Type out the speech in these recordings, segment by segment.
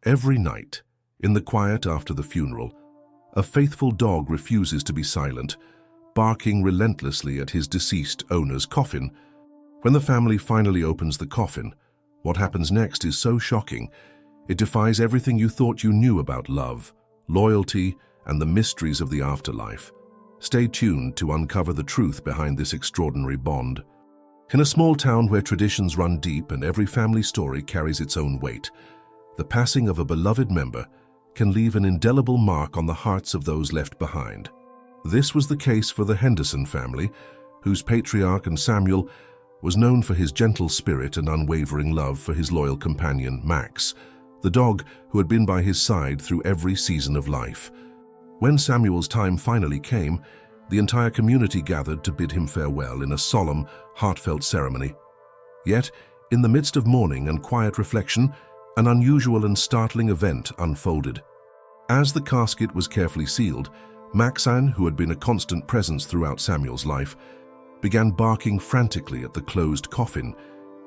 Every night, in the quiet after the funeral, a faithful dog refuses to be silent, barking relentlessly at his deceased owner's coffin. When the family finally opens the coffin, what happens next is so shocking, it defies everything you thought you knew about love, loyalty, and the mysteries of the afterlife. Stay tuned to uncover the truth behind this extraordinary bond. In a small town where traditions run deep and every family story carries its own weight, the passing of a beloved member can leave an indelible mark on the hearts of those left behind. This was the case for the Henderson family, whose patriarch and Samuel was known for his gentle spirit and unwavering love for his loyal companion, Max, the dog who had been by his side through every season of life. When Samuel's time finally came, the entire community gathered to bid him farewell in a solemn, heartfelt ceremony. Yet, in the midst of mourning and quiet reflection, an unusual and startling event unfolded. As the casket was carefully sealed, Maxine, who had been a constant presence throughout Samuel's life, began barking frantically at the closed coffin.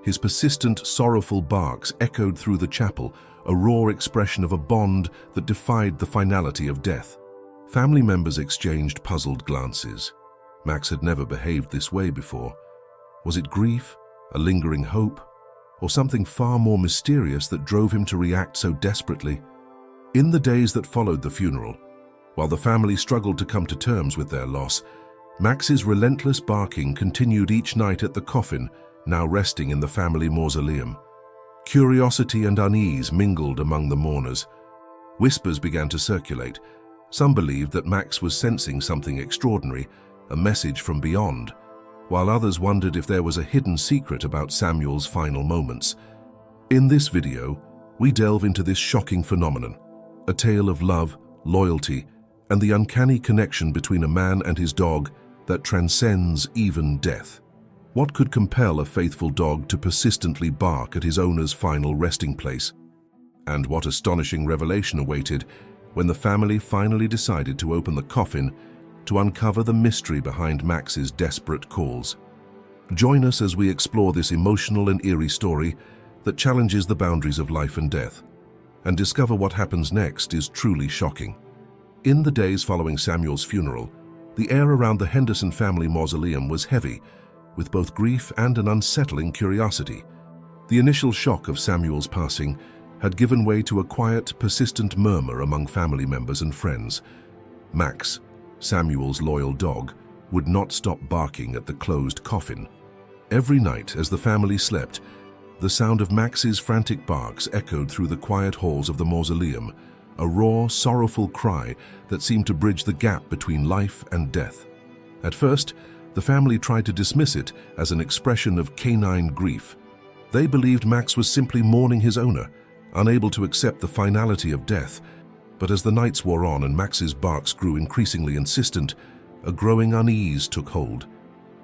His persistent, sorrowful barks echoed through the chapel, a raw expression of a bond that defied the finality of death. Family members exchanged puzzled glances. Max had never behaved this way before. Was it grief, a lingering hope, or something far more mysterious that drove him to react so desperately? In the days that followed the funeral, while the family struggled to come to terms with their loss, Max's relentless barking continued each night at the coffin, now resting in the family mausoleum. Curiosity and unease mingled among the mourners. Whispers began to circulate. Some believed that Max was sensing something extraordinary, a message from beyond, while others wondered if there was a hidden secret about Samuel's final moments. In this video, we delve into this shocking phenomenon, a tale of love, loyalty, and the uncanny connection between a man and his dog that transcends even death. What could compel a faithful dog to persistently bark at his owner's final resting place? And what astonishing revelation awaited when the family finally decided to open the coffin to uncover the mystery behind Max's desperate calls. Join us as we explore this emotional and eerie story that challenges the boundaries of life and death, and discover what happens next is truly shocking. In the days following Samuel's funeral, the air around the Henderson family mausoleum was heavy, with both grief and an unsettling curiosity. The initial shock of Samuel's passing had given way to a quiet, persistent murmur among family members and friends. Max, Samuel's loyal dog, would not stop barking at the closed coffin. Every night as the family slept, the sound of Max's frantic barks echoed through the quiet halls of the mausoleum, a raw, sorrowful cry that seemed to bridge the gap between life and death. At first, the family tried to dismiss it as an expression of canine grief. They believed Max was simply mourning his owner, unable to accept the finality of death. But as the nights wore on and Max's barks grew increasingly insistent, a growing unease took hold.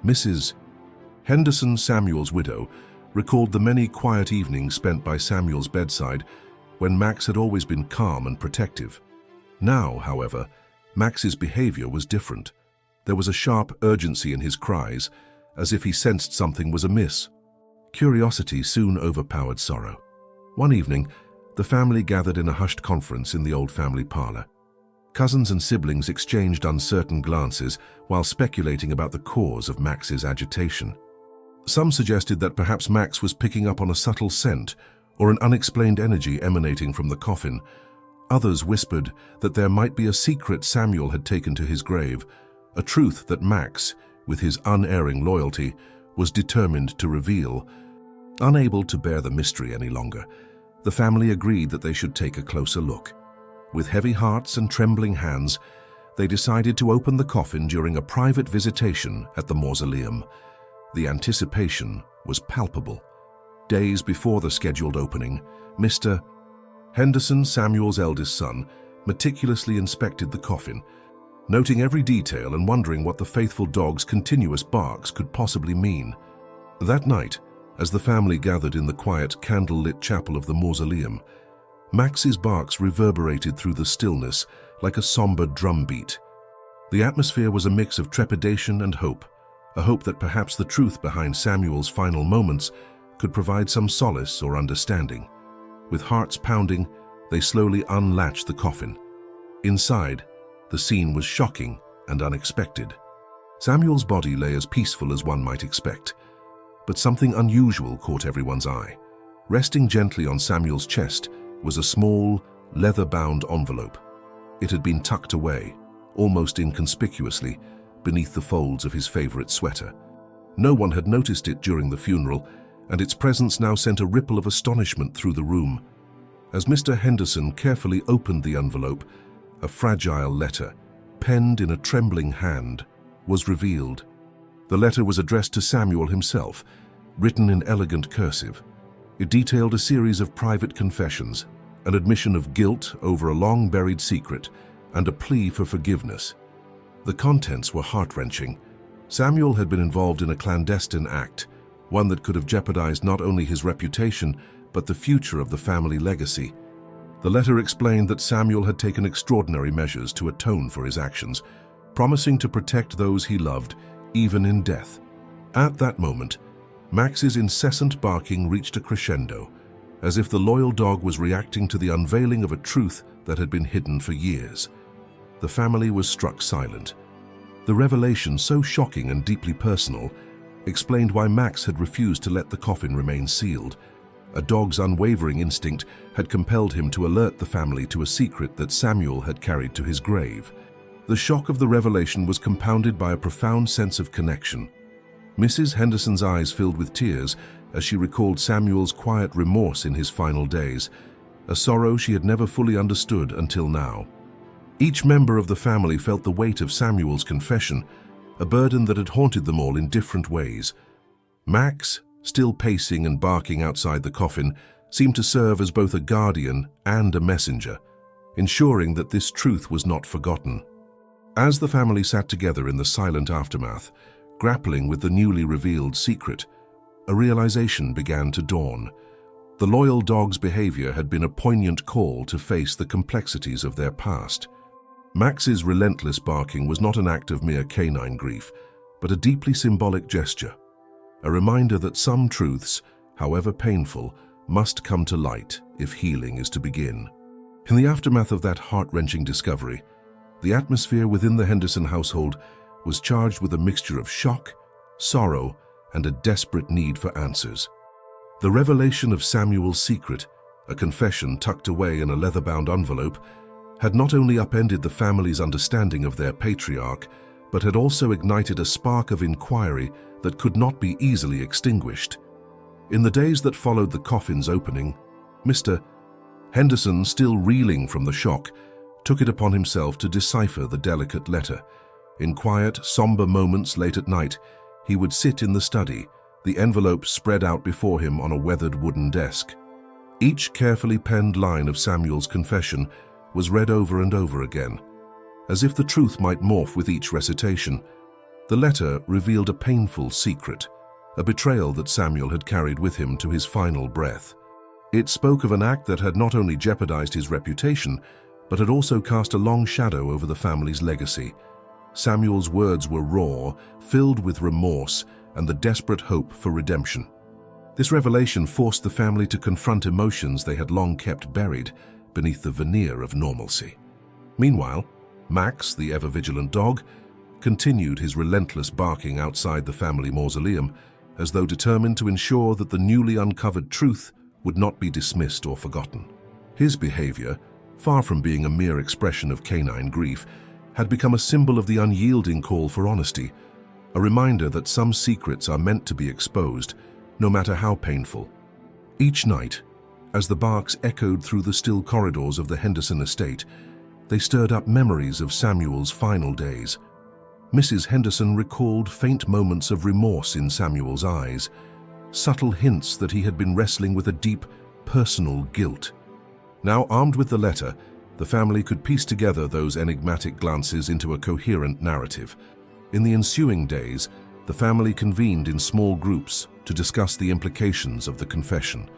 Mrs. Henderson, Samuel's widow, recalled the many quiet evenings spent by Samuel's bedside when Max had always been calm and protective. Now, however, Max's behavior was different. There was a sharp urgency in his cries, as if he sensed something was amiss. Curiosity soon overpowered sorrow. One evening, the family gathered in a hushed conference in the old family parlor. Cousins and siblings exchanged uncertain glances while speculating about the cause of Max's agitation. Some suggested that perhaps Max was picking up on a subtle scent or an unexplained energy emanating from the coffin. Others whispered that there might be a secret Samuel had taken to his grave, a truth that Max, with his unerring loyalty, was determined to reveal. Unable to bear the mystery any longer, the family agreed that they should take a closer look. With heavy hearts and trembling hands, they decided to open the coffin during a private visitation at the mausoleum. The anticipation was palpable. Days before the scheduled opening, Mr. Henderson, Samuel's eldest son, meticulously inspected the coffin, noting every detail and wondering what the faithful dog's continuous barks could possibly mean. That night, as the family gathered in the quiet, candle-lit chapel of the mausoleum, Max's barks reverberated through the stillness like a somber drumbeat. The atmosphere was a mix of trepidation and hope, a hope that perhaps the truth behind Samuel's final moments could provide some solace or understanding. With hearts pounding, They slowly unlatched the coffin. Inside, the scene was shocking and unexpected. Samuel's body lay as peaceful as one might expect, but something unusual caught everyone's eye. Resting gently on Samuel's chest was a small, leather-bound envelope. It had been tucked away, almost inconspicuously, beneath the folds of his favorite sweater. No one had noticed it during the funeral, and its presence now sent a ripple of astonishment through the room. As Mr. Henderson carefully opened the envelope, a fragile letter, penned in a trembling hand, was revealed. The letter was addressed to Samuel himself, written in elegant cursive. It detailed a series of private confessions, an admission of guilt over a long-buried secret, and a plea for forgiveness. The contents were heart-wrenching. Samuel had been involved in a clandestine act, one that could have jeopardized not only his reputation, but the future of the family legacy. The letter explained that Samuel had taken extraordinary measures to atone for his actions, promising to protect those he loved, even in death. At that moment, Max's incessant barking reached a crescendo, as if the loyal dog was reacting to the unveiling of a truth that had been hidden for years. The family was struck silent. The revelation, so shocking and deeply personal, explained why Max had refused to let the coffin remain sealed. A dog's unwavering instinct had compelled him to alert the family to a secret that Samuel had carried to his grave. The shock of the revelation was compounded by a profound sense of connection. Mrs. Henderson's eyes filled with tears as she recalled Samuel's quiet remorse in his final days, a sorrow she had never fully understood until now. Each member of the family felt the weight of Samuel's confession, a burden that had haunted them all in different ways. Max, still pacing and barking outside the coffin, seemed to serve as both a guardian and a messenger, ensuring that this truth was not forgotten. As the family sat together in the silent aftermath, grappling with the newly revealed secret, a realization began to dawn. The loyal dog's behavior had been a poignant call to face the complexities of their past. Max's relentless barking was not an act of mere canine grief, but a deeply symbolic gesture, a reminder that some truths, however painful, must come to light if healing is to begin. In the aftermath of that heart-wrenching discovery, the atmosphere within the Henderson household was charged with a mixture of shock, sorrow, and a desperate need for answers. The revelation of Samuel's secret, a confession tucked away in a leather-bound envelope, had not only upended the family's understanding of their patriarch, but had also ignited a spark of inquiry that could not be easily extinguished. In the days that followed the coffin's opening, Mr. Henderson, still reeling from the shock, took it upon himself to decipher the delicate letter. In quiet, somber moments late at night, he would sit in the study, the envelope spread out before him on a weathered wooden desk. Each carefully penned line of Samuel's confession was read over and over again. As if the truth might morph with each recitation, the letter revealed a painful secret, a betrayal that Samuel had carried with him to his final breath. It spoke of an act that had not only jeopardized his reputation, but had also cast a long shadow over the family's legacy. Samuel's words were raw, filled with remorse and the desperate hope for redemption. This revelation forced the family to confront emotions they had long kept buried beneath the veneer of normalcy. Meanwhile, Max, the ever-vigilant dog, continued his relentless barking outside the family mausoleum, as though determined to ensure that the newly uncovered truth would not be dismissed or forgotten. His behavior, far from being a mere expression of canine grief, had become a symbol of the unyielding call for honesty, a reminder that some secrets are meant to be exposed, no matter how painful. Each night, as the barks echoed through the still corridors of the Henderson estate, they stirred up memories of Samuel's final days. Mrs. Henderson recalled faint moments of remorse in Samuel's eyes, subtle hints that he had been wrestling with a deep, personal guilt. Now armed with the letter, the family could piece together those enigmatic glances into a coherent narrative. In the ensuing days, the family convened in small groups to discuss the implications of the confession.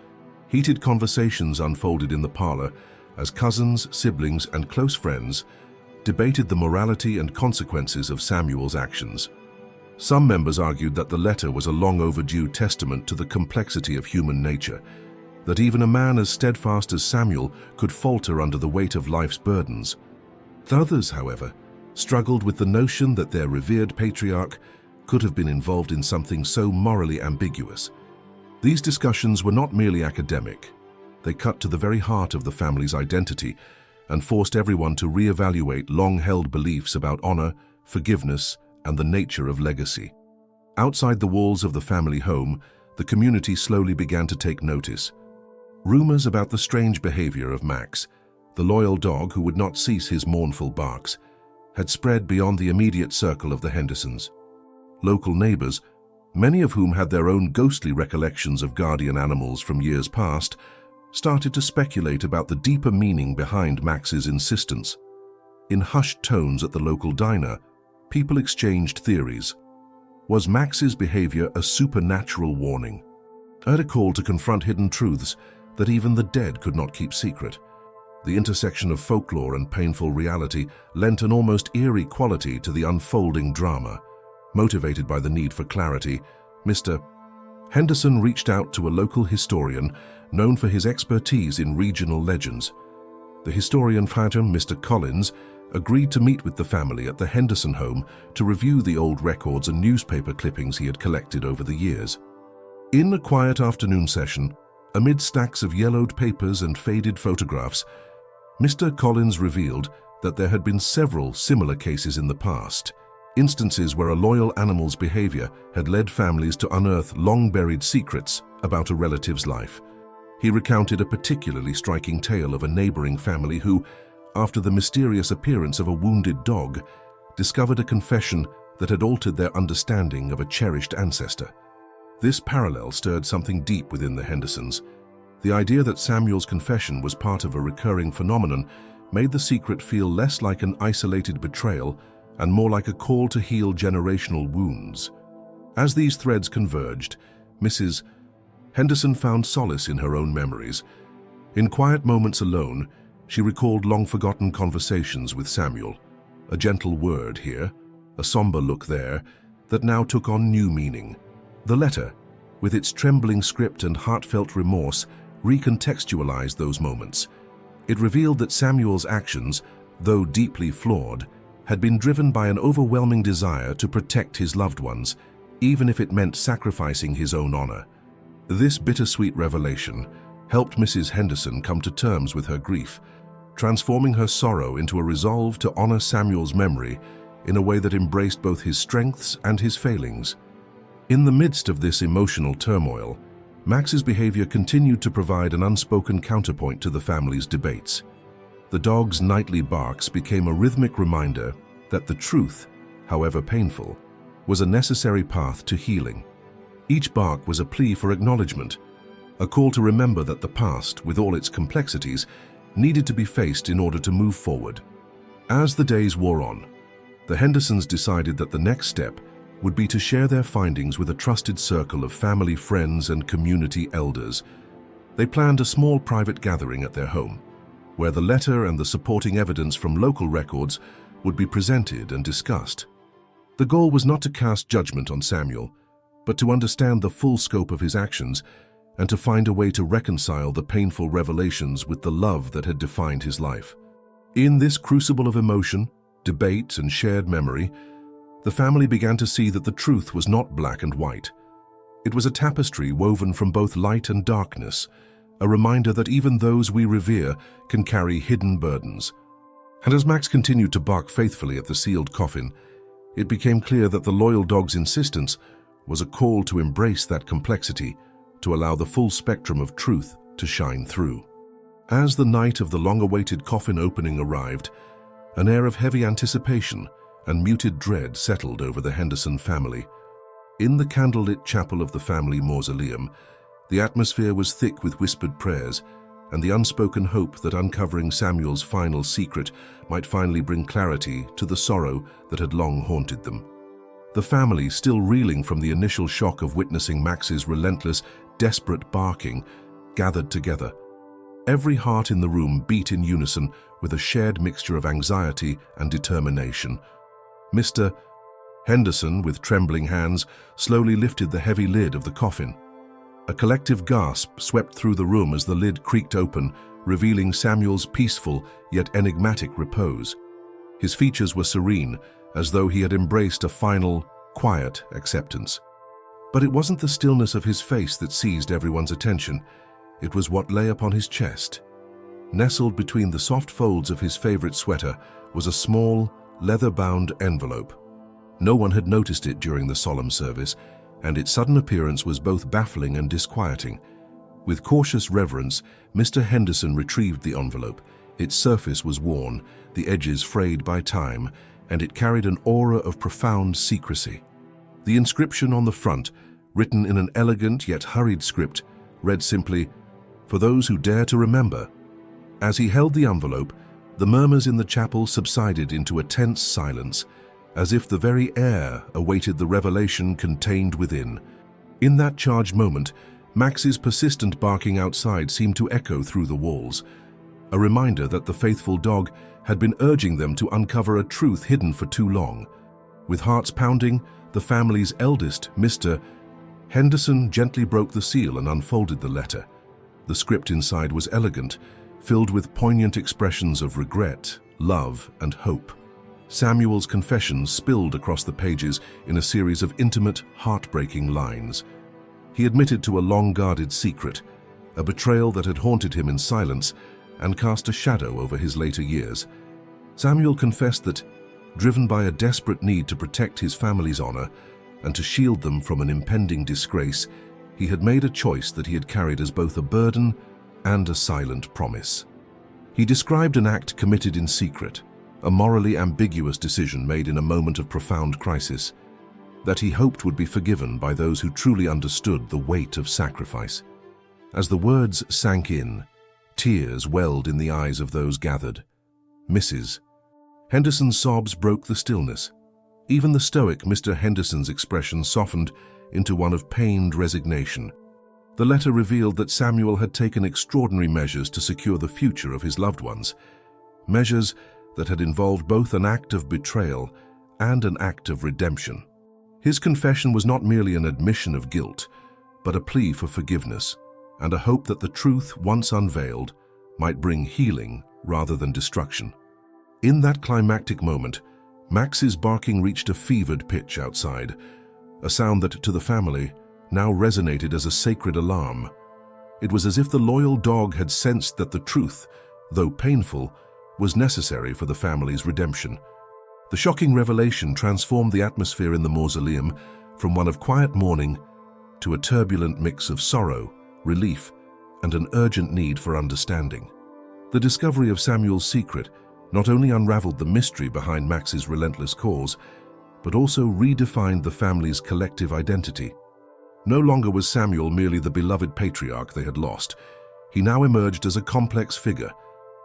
Heated conversations unfolded in the parlor as cousins, siblings, and close friends debated the morality and consequences of Samuel's actions. Some members argued that the letter was a long overdue testament to the complexity of human nature, that even a man as steadfast as Samuel could falter under the weight of life's burdens. Others, however, struggled with the notion that their revered patriarch could have been involved in something so morally ambiguous. These discussions were not merely academic. They cut to the very heart of the family's identity and forced everyone to reevaluate long-held beliefs about honor, forgiveness, and the nature of legacy. Outside the walls of the family home, the community slowly began to take notice. Rumors about the strange behavior of Max, the loyal dog who would not cease his mournful barks, had spread beyond the immediate circle of the Hendersons. Local neighbors, many of whom had their own ghostly recollections of guardian animals from years past, started to speculate about the deeper meaning behind Max's insistence. In hushed tones at the local diner, people exchanged theories. Was Max's behavior a supernatural warning? A call to confront hidden truths that even the dead could not keep secret. The intersection of folklore and painful reality lent an almost eerie quality to the unfolding drama. Motivated by the need for clarity, Mr. Henderson reached out to a local historian known for his expertise in regional legends. The historian phantom, Mr. Collins, agreed to meet with the family at the Henderson home to review the old records and newspaper clippings he had collected over the years. In a quiet afternoon session, amid stacks of yellowed papers and faded photographs, Mr. Collins revealed that there had been several similar cases in the past, instances where a loyal animal's behavior had led families to unearth long-buried secrets about a relative's life. He recounted a particularly striking tale of a neighboring family who, after the mysterious appearance of a wounded dog, discovered a confession that had altered their understanding of a cherished ancestor. This parallel stirred something deep within the Hendersons. The idea that Samuel's confession was part of a recurring phenomenon made the secret feel less like an isolated betrayal and more like a call to heal generational wounds. As these threads converged, Mrs. Henderson found solace in her own memories. In quiet moments alone, she recalled long-forgotten conversations with Samuel, a gentle word here, a somber look there, that now took on new meaning. The letter, with its trembling script and heartfelt remorse, recontextualized those moments. It revealed that Samuel's actions, though deeply flawed, had been driven by an overwhelming desire to protect his loved ones, even if it meant sacrificing his own honor. This bittersweet revelation helped Mrs. Henderson come to terms with her grief, transforming her sorrow into a resolve to honor Samuel's memory in a way that embraced both his strengths and his failings. In the midst of this emotional turmoil, Max's behavior continued to provide an unspoken counterpoint to the family's debates. The dog's nightly barks became a rhythmic reminder that the truth, however painful, was a necessary path to healing. Each bark was a plea for acknowledgement, a call to remember that the past, with all its complexities, needed to be faced in order to move forward. As the days wore on, the Hendersons decided that the next step would be to share their findings with a trusted circle of family friends and community elders. They planned a small private gathering at their home, where the letter and the supporting evidence from local records would be presented and discussed. The goal was not to cast judgment on Samuel, but to understand the full scope of his actions and to find a way to reconcile the painful revelations with the love that had defined his life. In this crucible of emotion, debate, and shared memory, the family began to see that the truth was not black and white. It was a tapestry woven from both light and darkness, a reminder that even those we revere can carry hidden burdens. And as Max continued to bark faithfully at the sealed coffin, it became clear that the loyal dog's insistence was a call to embrace that complexity, to allow the full spectrum of truth to shine through. As the night of the long-awaited coffin opening arrived, an air of heavy anticipation and muted dread settled over the Henderson family. In the candlelit chapel of the family mausoleum, the atmosphere was thick with whispered prayers and the unspoken hope that uncovering Samuel's final secret might finally bring clarity to the sorrow that had long haunted them. The family, still reeling from the initial shock of witnessing Max's relentless, desperate barking, gathered together. Every heart in the room beat in unison with a shared mixture of anxiety and determination. Mr. Henderson, with trembling hands, slowly lifted the heavy lid of the coffin. A collective gasp swept through the room as the lid creaked open, revealing Samuel's peaceful yet enigmatic repose. His features were serene, as though he had embraced a final, quiet acceptance. But it wasn't the stillness of his face that seized everyone's attention. It was what lay upon his chest. Nestled between the soft folds of his favorite sweater was a small, leather-bound envelope. No one had noticed it during the solemn service, and its sudden appearance was both baffling and disquieting. With cautious reverence, Mr. Henderson retrieved the envelope. Its surface was worn, the edges frayed by time, and it carried an aura of profound secrecy. The inscription on the front, written in an elegant yet hurried script, read simply, "For those who dare to remember." As he held the envelope, the murmurs in the chapel subsided into a tense silence, as if the very air awaited the revelation contained within. In that charged moment, Max's persistent barking outside seemed to echo through the walls, a reminder that the faithful dog had been urging them to uncover a truth hidden for too long. With hearts pounding, the family's eldest, Mr. Henderson, gently broke the seal and unfolded the letter. The script inside was elegant, filled with poignant expressions of regret, love, and hope. Samuel's confession spilled across the pages in a series of intimate, heartbreaking lines. He admitted to a long-guarded secret, a betrayal that had haunted him in silence and cast a shadow over his later years. Samuel confessed that, driven by a desperate need to protect his family's honor and to shield them from an impending disgrace, he had made a choice that he had carried as both a burden and a silent promise. He described an act committed in secret, a morally ambiguous decision made in a moment of profound crisis, that he hoped would be forgiven by those who truly understood the weight of sacrifice. As the words sank in, tears welled in the eyes of those gathered. Mrs. Henderson's sobs broke the stillness. Even the stoic Mr. Henderson's expression softened into one of pained resignation. The letter revealed that Samuel had taken extraordinary measures to secure the future of his loved ones, measures that had involved both an act of betrayal and an act of redemption. His confession was not merely an admission of guilt, but a plea for forgiveness and a hope that the truth, once unveiled, might bring healing rather than destruction. In that climactic moment, Max's barking reached a fevered pitch outside, a sound that, to the family, now resonated as a sacred alarm. It was as if the loyal dog had sensed that the truth, though painful, was necessary for the family's redemption. The shocking revelation transformed the atmosphere in the mausoleum from one of quiet mourning to a turbulent mix of sorrow, relief, and an urgent need for understanding. The discovery of Samuel's secret not only unraveled the mystery behind Max's relentless cause, but also redefined the family's collective identity. No longer was Samuel merely the beloved patriarch they had lost. He now emerged as a complex figure,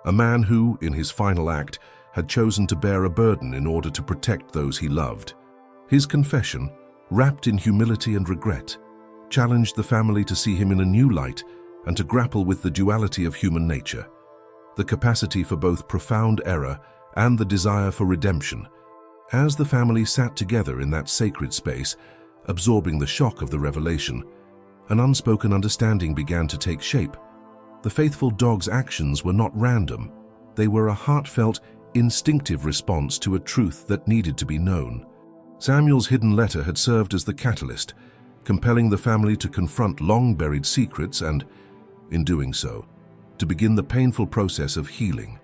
a man who, in his final act, had chosen to bear a burden in order to protect those he loved. His confession, wrapped in humility and regret, challenged the family to see him in a new light and to grapple with the duality of human nature, the capacity for both profound error and the desire for redemption. As the family sat together in that sacred space, absorbing the shock of the revelation, an unspoken understanding began to take shape. The faithful dog's actions were not random. They were a heartfelt, instinctive response to a truth that needed to be known. Samuel's hidden letter had served as the catalyst, compelling the family to confront long-buried secrets and, in doing so, to begin the painful process of healing.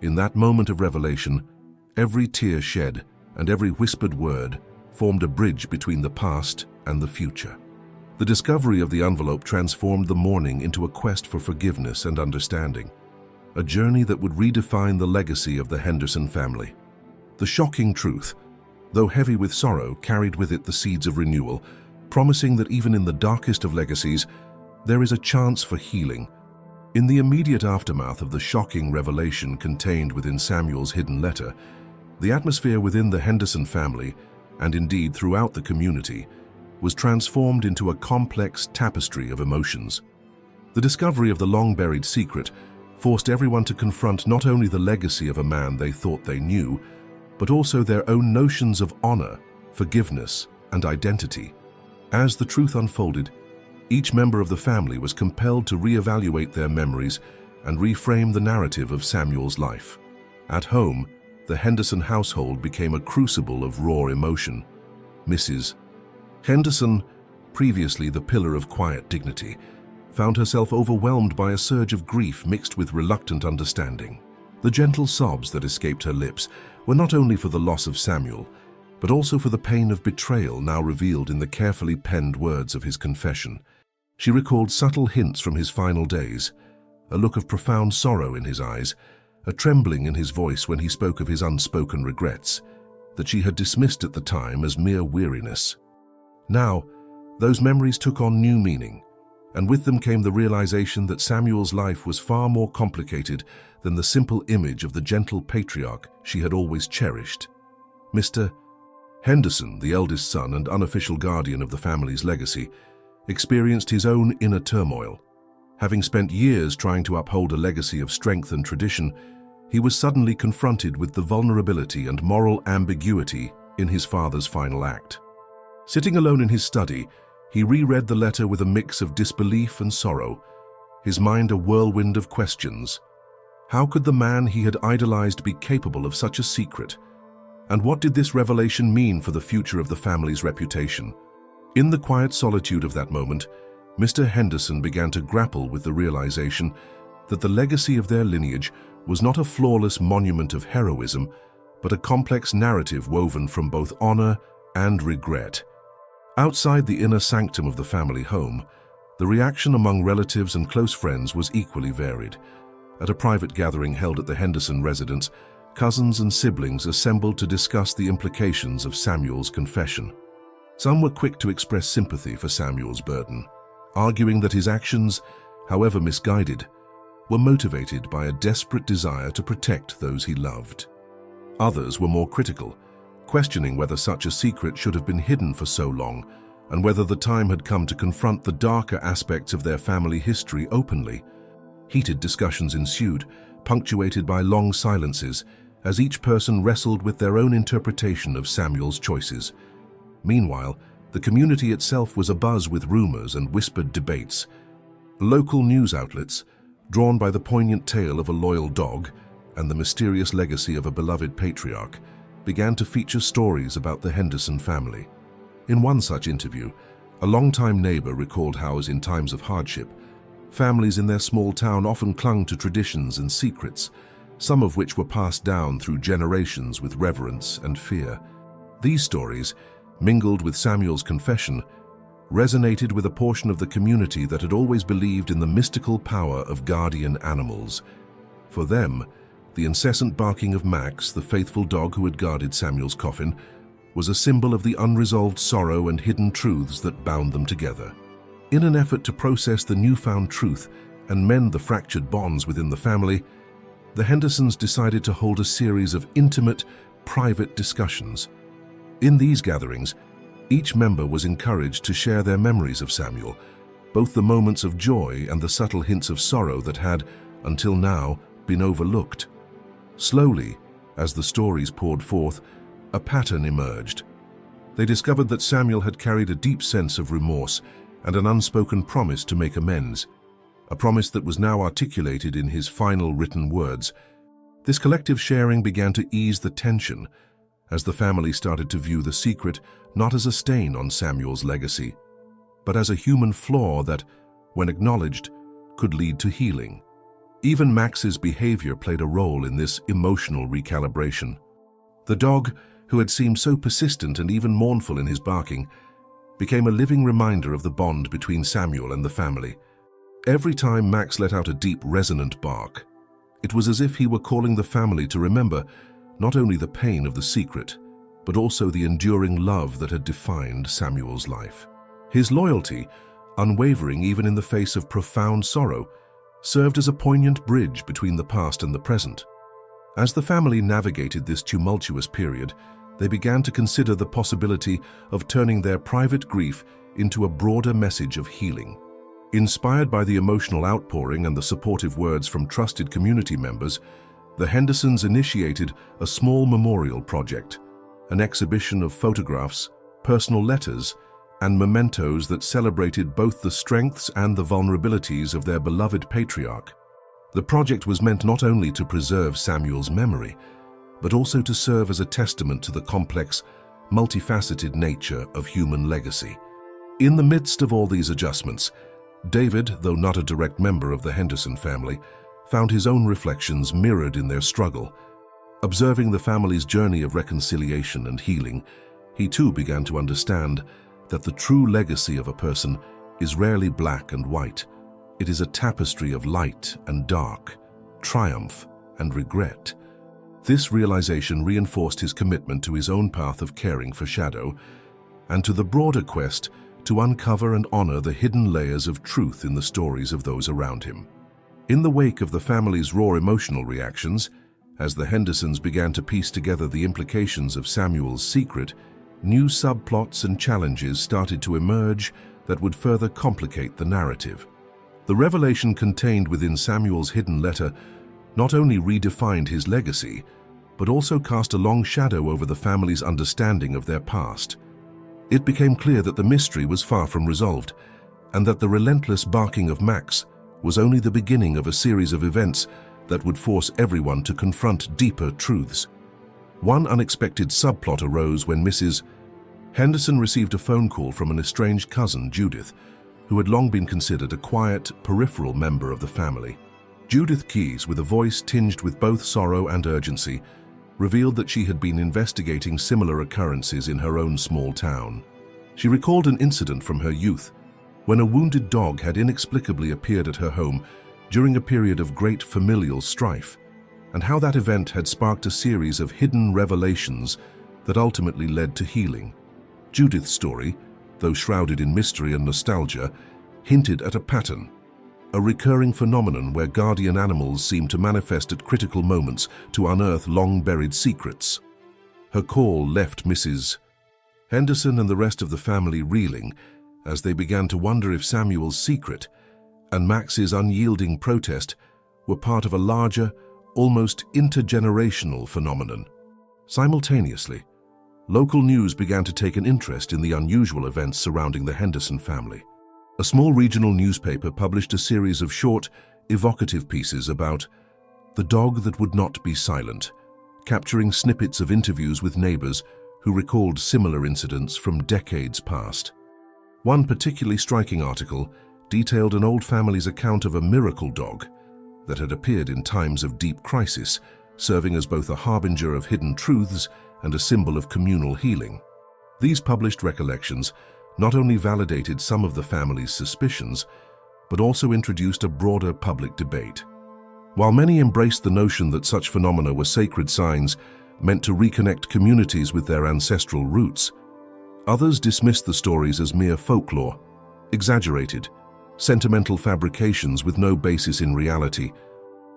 In that moment of revelation, every tear shed and every whispered word formed a bridge between the past and the future. The discovery of the envelope transformed the mourning into a quest for forgiveness and understanding, a journey that would redefine the legacy of the Henderson family. The shocking truth, though heavy with sorrow, carried with it the seeds of renewal, promising that even in the darkest of legacies, there is a chance for healing. In the immediate aftermath of the shocking revelation contained within Samuel's hidden letter, the atmosphere within the Henderson family, and indeed throughout the community, was transformed into a complex tapestry of emotions. The discovery of the long-buried secret forced everyone to confront not only the legacy of a man they thought they knew, but also their own notions of honor, forgiveness, and identity. As the truth unfolded, Each member of the family was compelled to reevaluate their memories and reframe the narrative of Samuel's life. At home, the Henderson household became a crucible of raw emotion. Mrs. Henderson, previously the pillar of quiet dignity, found herself overwhelmed by a surge of grief mixed with reluctant understanding. The gentle sobs that escaped her lips were not only for the loss of Samuel, but also for the pain of betrayal now revealed in the carefully penned words of his confession. She recalled subtle hints from his final days, a look of profound sorrow in his eyes, a trembling in his voice when he spoke of his unspoken regrets, that she had dismissed at the time as mere weariness. Now, those memories took on new meaning, and with them came the realization that Samuel's life was far more complicated than the simple image of the gentle patriarch she had always cherished. Mr. Henderson, the eldest son and unofficial guardian of the family's legacy, experienced his own inner turmoil. Having spent years trying to uphold a legacy of strength and tradition, he was suddenly confronted with the vulnerability and moral ambiguity in his father's final act. Sitting alone in his study, he reread the letter with a mix of disbelief and sorrow, his mind a whirlwind of questions. How could the man he had idolized be capable of such a secret? And what did this revelation mean for the future of the family's reputation? In the quiet solitude of that moment, Mr. Henderson began to grapple with the realization that the legacy of their lineage was not a flawless monument of heroism, but a complex narrative woven from both honor and regret. Outside the inner sanctum of the family home, the reaction among relatives and close friends was equally varied. At a private gathering held at the Henderson residence, cousins and siblings assembled to discuss the implications of Samuel's confession. Some were quick to express sympathy for Samuel's burden, arguing that his actions, however misguided, were motivated by a desperate desire to protect those he loved. Others were more critical, questioning whether such a secret should have been hidden for so long and whether the time had come to confront the darker aspects of their family history openly. Heated discussions ensued, punctuated by long silences, as each person wrestled with their own interpretation of Samuel's choices. Meanwhile, the community itself was abuzz with rumors and whispered debates. Local news outlets, drawn by the poignant tale of a loyal dog and the mysterious legacy of a beloved patriarch, began to feature stories about the Henderson family. In one such interview, a longtime neighbor recalled how, as in times of hardship, families in their small town often clung to traditions and secrets, some of which were passed down through generations with reverence and fear. These stories, mingled with Samuel's confession, resonated with a portion of the community that had always believed in the mystical power of guardian animals. For them, the incessant barking of Max, the faithful dog who had guarded Samuel's coffin, was a symbol of the unresolved sorrow and hidden truths that bound them together. In an effort to process the newfound truth and mend the fractured bonds within the family, the Hendersons decided to hold a series of intimate, private discussions. In these gatherings, each member was encouraged to share their memories of Samuel, both the moments of joy and the subtle hints of sorrow that had, until now, been overlooked. Slowly, as the stories poured forth, a pattern emerged. They discovered that Samuel had carried a deep sense of remorse and an unspoken promise to make amends, a promise that was now articulated in his final written words. This collective sharing began to ease the tension, as the family started to view the secret not as a stain on Samuel's legacy, but as a human flaw that, when acknowledged, could lead to healing. Even Max's behavior played a role in this emotional recalibration. The dog, who had seemed so persistent and even mournful in his barking, became a living reminder of the bond between Samuel and the family. Every time Max let out a deep, resonant bark, it was as if he were calling the family to remember not only the pain of the secret, but also the enduring love that had defined Samuel's life. His loyalty, unwavering even in the face of profound sorrow, served as a poignant bridge between the past and the present. As the family navigated this tumultuous period, they began to consider the possibility of turning their private grief into a broader message of healing. Inspired by the emotional outpouring and the supportive words from trusted community members, the Hendersons initiated a small memorial project, an exhibition of photographs, personal letters, and mementos that celebrated both the strengths and the vulnerabilities of their beloved patriarch. The project was meant not only to preserve Samuel's memory, but also to serve as a testament to the complex, multifaceted nature of human legacy. In the midst of all these adjustments, David, though not a direct member of the Henderson family, found his own reflections mirrored in their struggle. Observing the family's journey of reconciliation and healing, he too began to understand that the true legacy of a person is rarely black and white. It is a tapestry of light and dark, triumph and regret. This realization reinforced his commitment to his own path of caring for Shadow and to the broader quest to uncover and honor the hidden layers of truth in the stories of those around him. In the wake of the family's raw emotional reactions, as the Hendersons began to piece together the implications of Samuel's secret, new subplots and challenges started to emerge that would further complicate the narrative. The revelation contained within Samuel's hidden letter not only redefined his legacy, but also cast a long shadow over the family's understanding of their past. It became clear that the mystery was far from resolved, and that the relentless barking of Max was only the beginning of a series of events that would force everyone to confront deeper truths. One unexpected subplot arose when Mrs. Henderson received a phone call from an estranged cousin, Judith, who had long been considered a quiet, peripheral member of the family. Judith Keyes, with a voice tinged with both sorrow and urgency, revealed that she had been investigating similar occurrences in her own small town. She recalled an incident from her youth, when a wounded dog had inexplicably appeared at her home during a period of great familial strife, and how that event had sparked a series of hidden revelations that ultimately led to healing. Judith's story, though shrouded in mystery and nostalgia, hinted at a pattern, a recurring phenomenon where guardian animals seemed to manifest at critical moments to unearth long-buried secrets. Her call left Mrs. Henderson and the rest of the family reeling as they began to wonder if Samuel's secret and Max's unyielding protest were part of a larger, almost intergenerational phenomenon. Simultaneously, local news began to take an interest in the unusual events surrounding the Henderson family. A small regional newspaper published a series of short, evocative pieces about the dog that would not be silent, capturing snippets of interviews with neighbors who recalled similar incidents from decades past. One particularly striking article detailed an old family's account of a miracle dog that had appeared in times of deep crisis, serving as both a harbinger of hidden truths and a symbol of communal healing. These published recollections not only validated some of the family's suspicions, but also introduced a broader public debate. While many embraced the notion that such phenomena were sacred signs meant to reconnect communities with their ancestral roots, others dismissed the stories as mere folklore, exaggerated, sentimental fabrications with no basis in reality.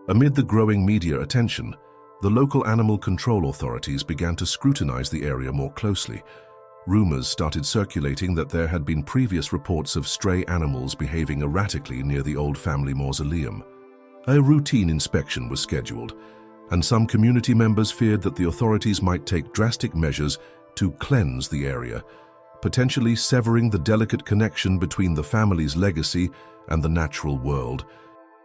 Amid the growing media attention, the local animal control authorities began to scrutinize the area more closely. Rumors started circulating that there had been previous reports of stray animals behaving erratically near the old family mausoleum. A routine inspection was scheduled, and some community members feared that the authorities might take drastic measures to cleanse the area, potentially severing the delicate connection between the family's legacy and the natural world.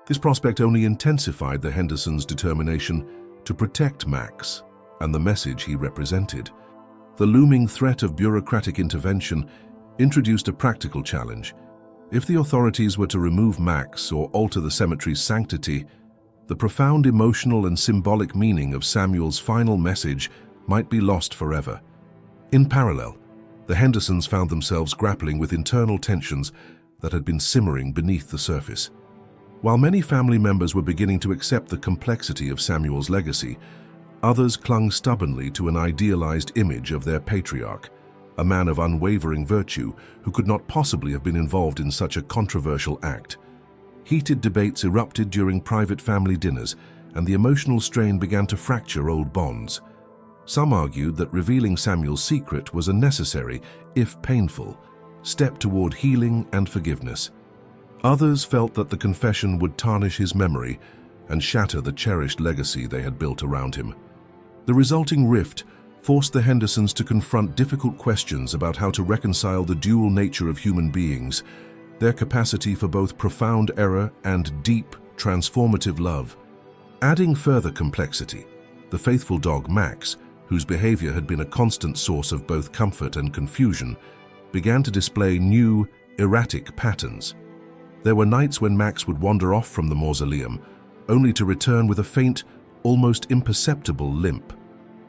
This prospect only intensified the Hendersons' determination to protect Max and the message he represented. The looming threat of bureaucratic intervention introduced a practical challenge. If the authorities were to remove Max or alter the cemetery's sanctity, the profound emotional and symbolic meaning of Samuel's final message might be lost forever. In parallel, the Hendersons found themselves grappling with internal tensions that had been simmering beneath the surface. While many family members were beginning to accept the complexity of Samuel's legacy, others clung stubbornly to an idealized image of their patriarch, a man of unwavering virtue who could not possibly have been involved in such a controversial act. Heated debates erupted during private family dinners, and the emotional strain began to fracture old bonds. Some argued that revealing Samuel's secret was a necessary, if painful, step toward healing and forgiveness. Others felt that the confession would tarnish his memory and shatter the cherished legacy they had built around him. The resulting rift forced the Hendersons to confront difficult questions about how to reconcile the dual nature of human beings, their capacity for both profound error and deep, transformative love. Adding further complexity, the faithful dog Max, whose behavior had been a constant source of both comfort and confusion, began to display new, erratic patterns. There were nights when Max would wander off from the mausoleum, only to return with a faint, almost imperceptible limp.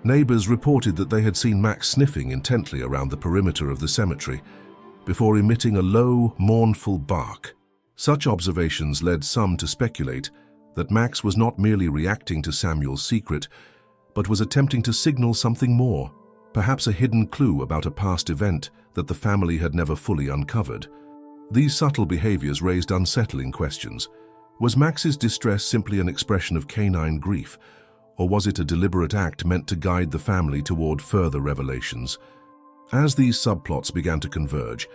Neighbors reported that they had seen Max sniffing intently around the perimeter of the cemetery, before emitting a low, mournful bark. Such observations led some to speculate that Max was not merely reacting to Samuel's secret, but was attempting to signal something more, perhaps a hidden clue about a past event that the family had never fully uncovered. These subtle behaviors raised unsettling questions. Was Max's distress simply an expression of canine grief, or was it a deliberate act meant to guide the family toward further revelations? As these subplots began to converge,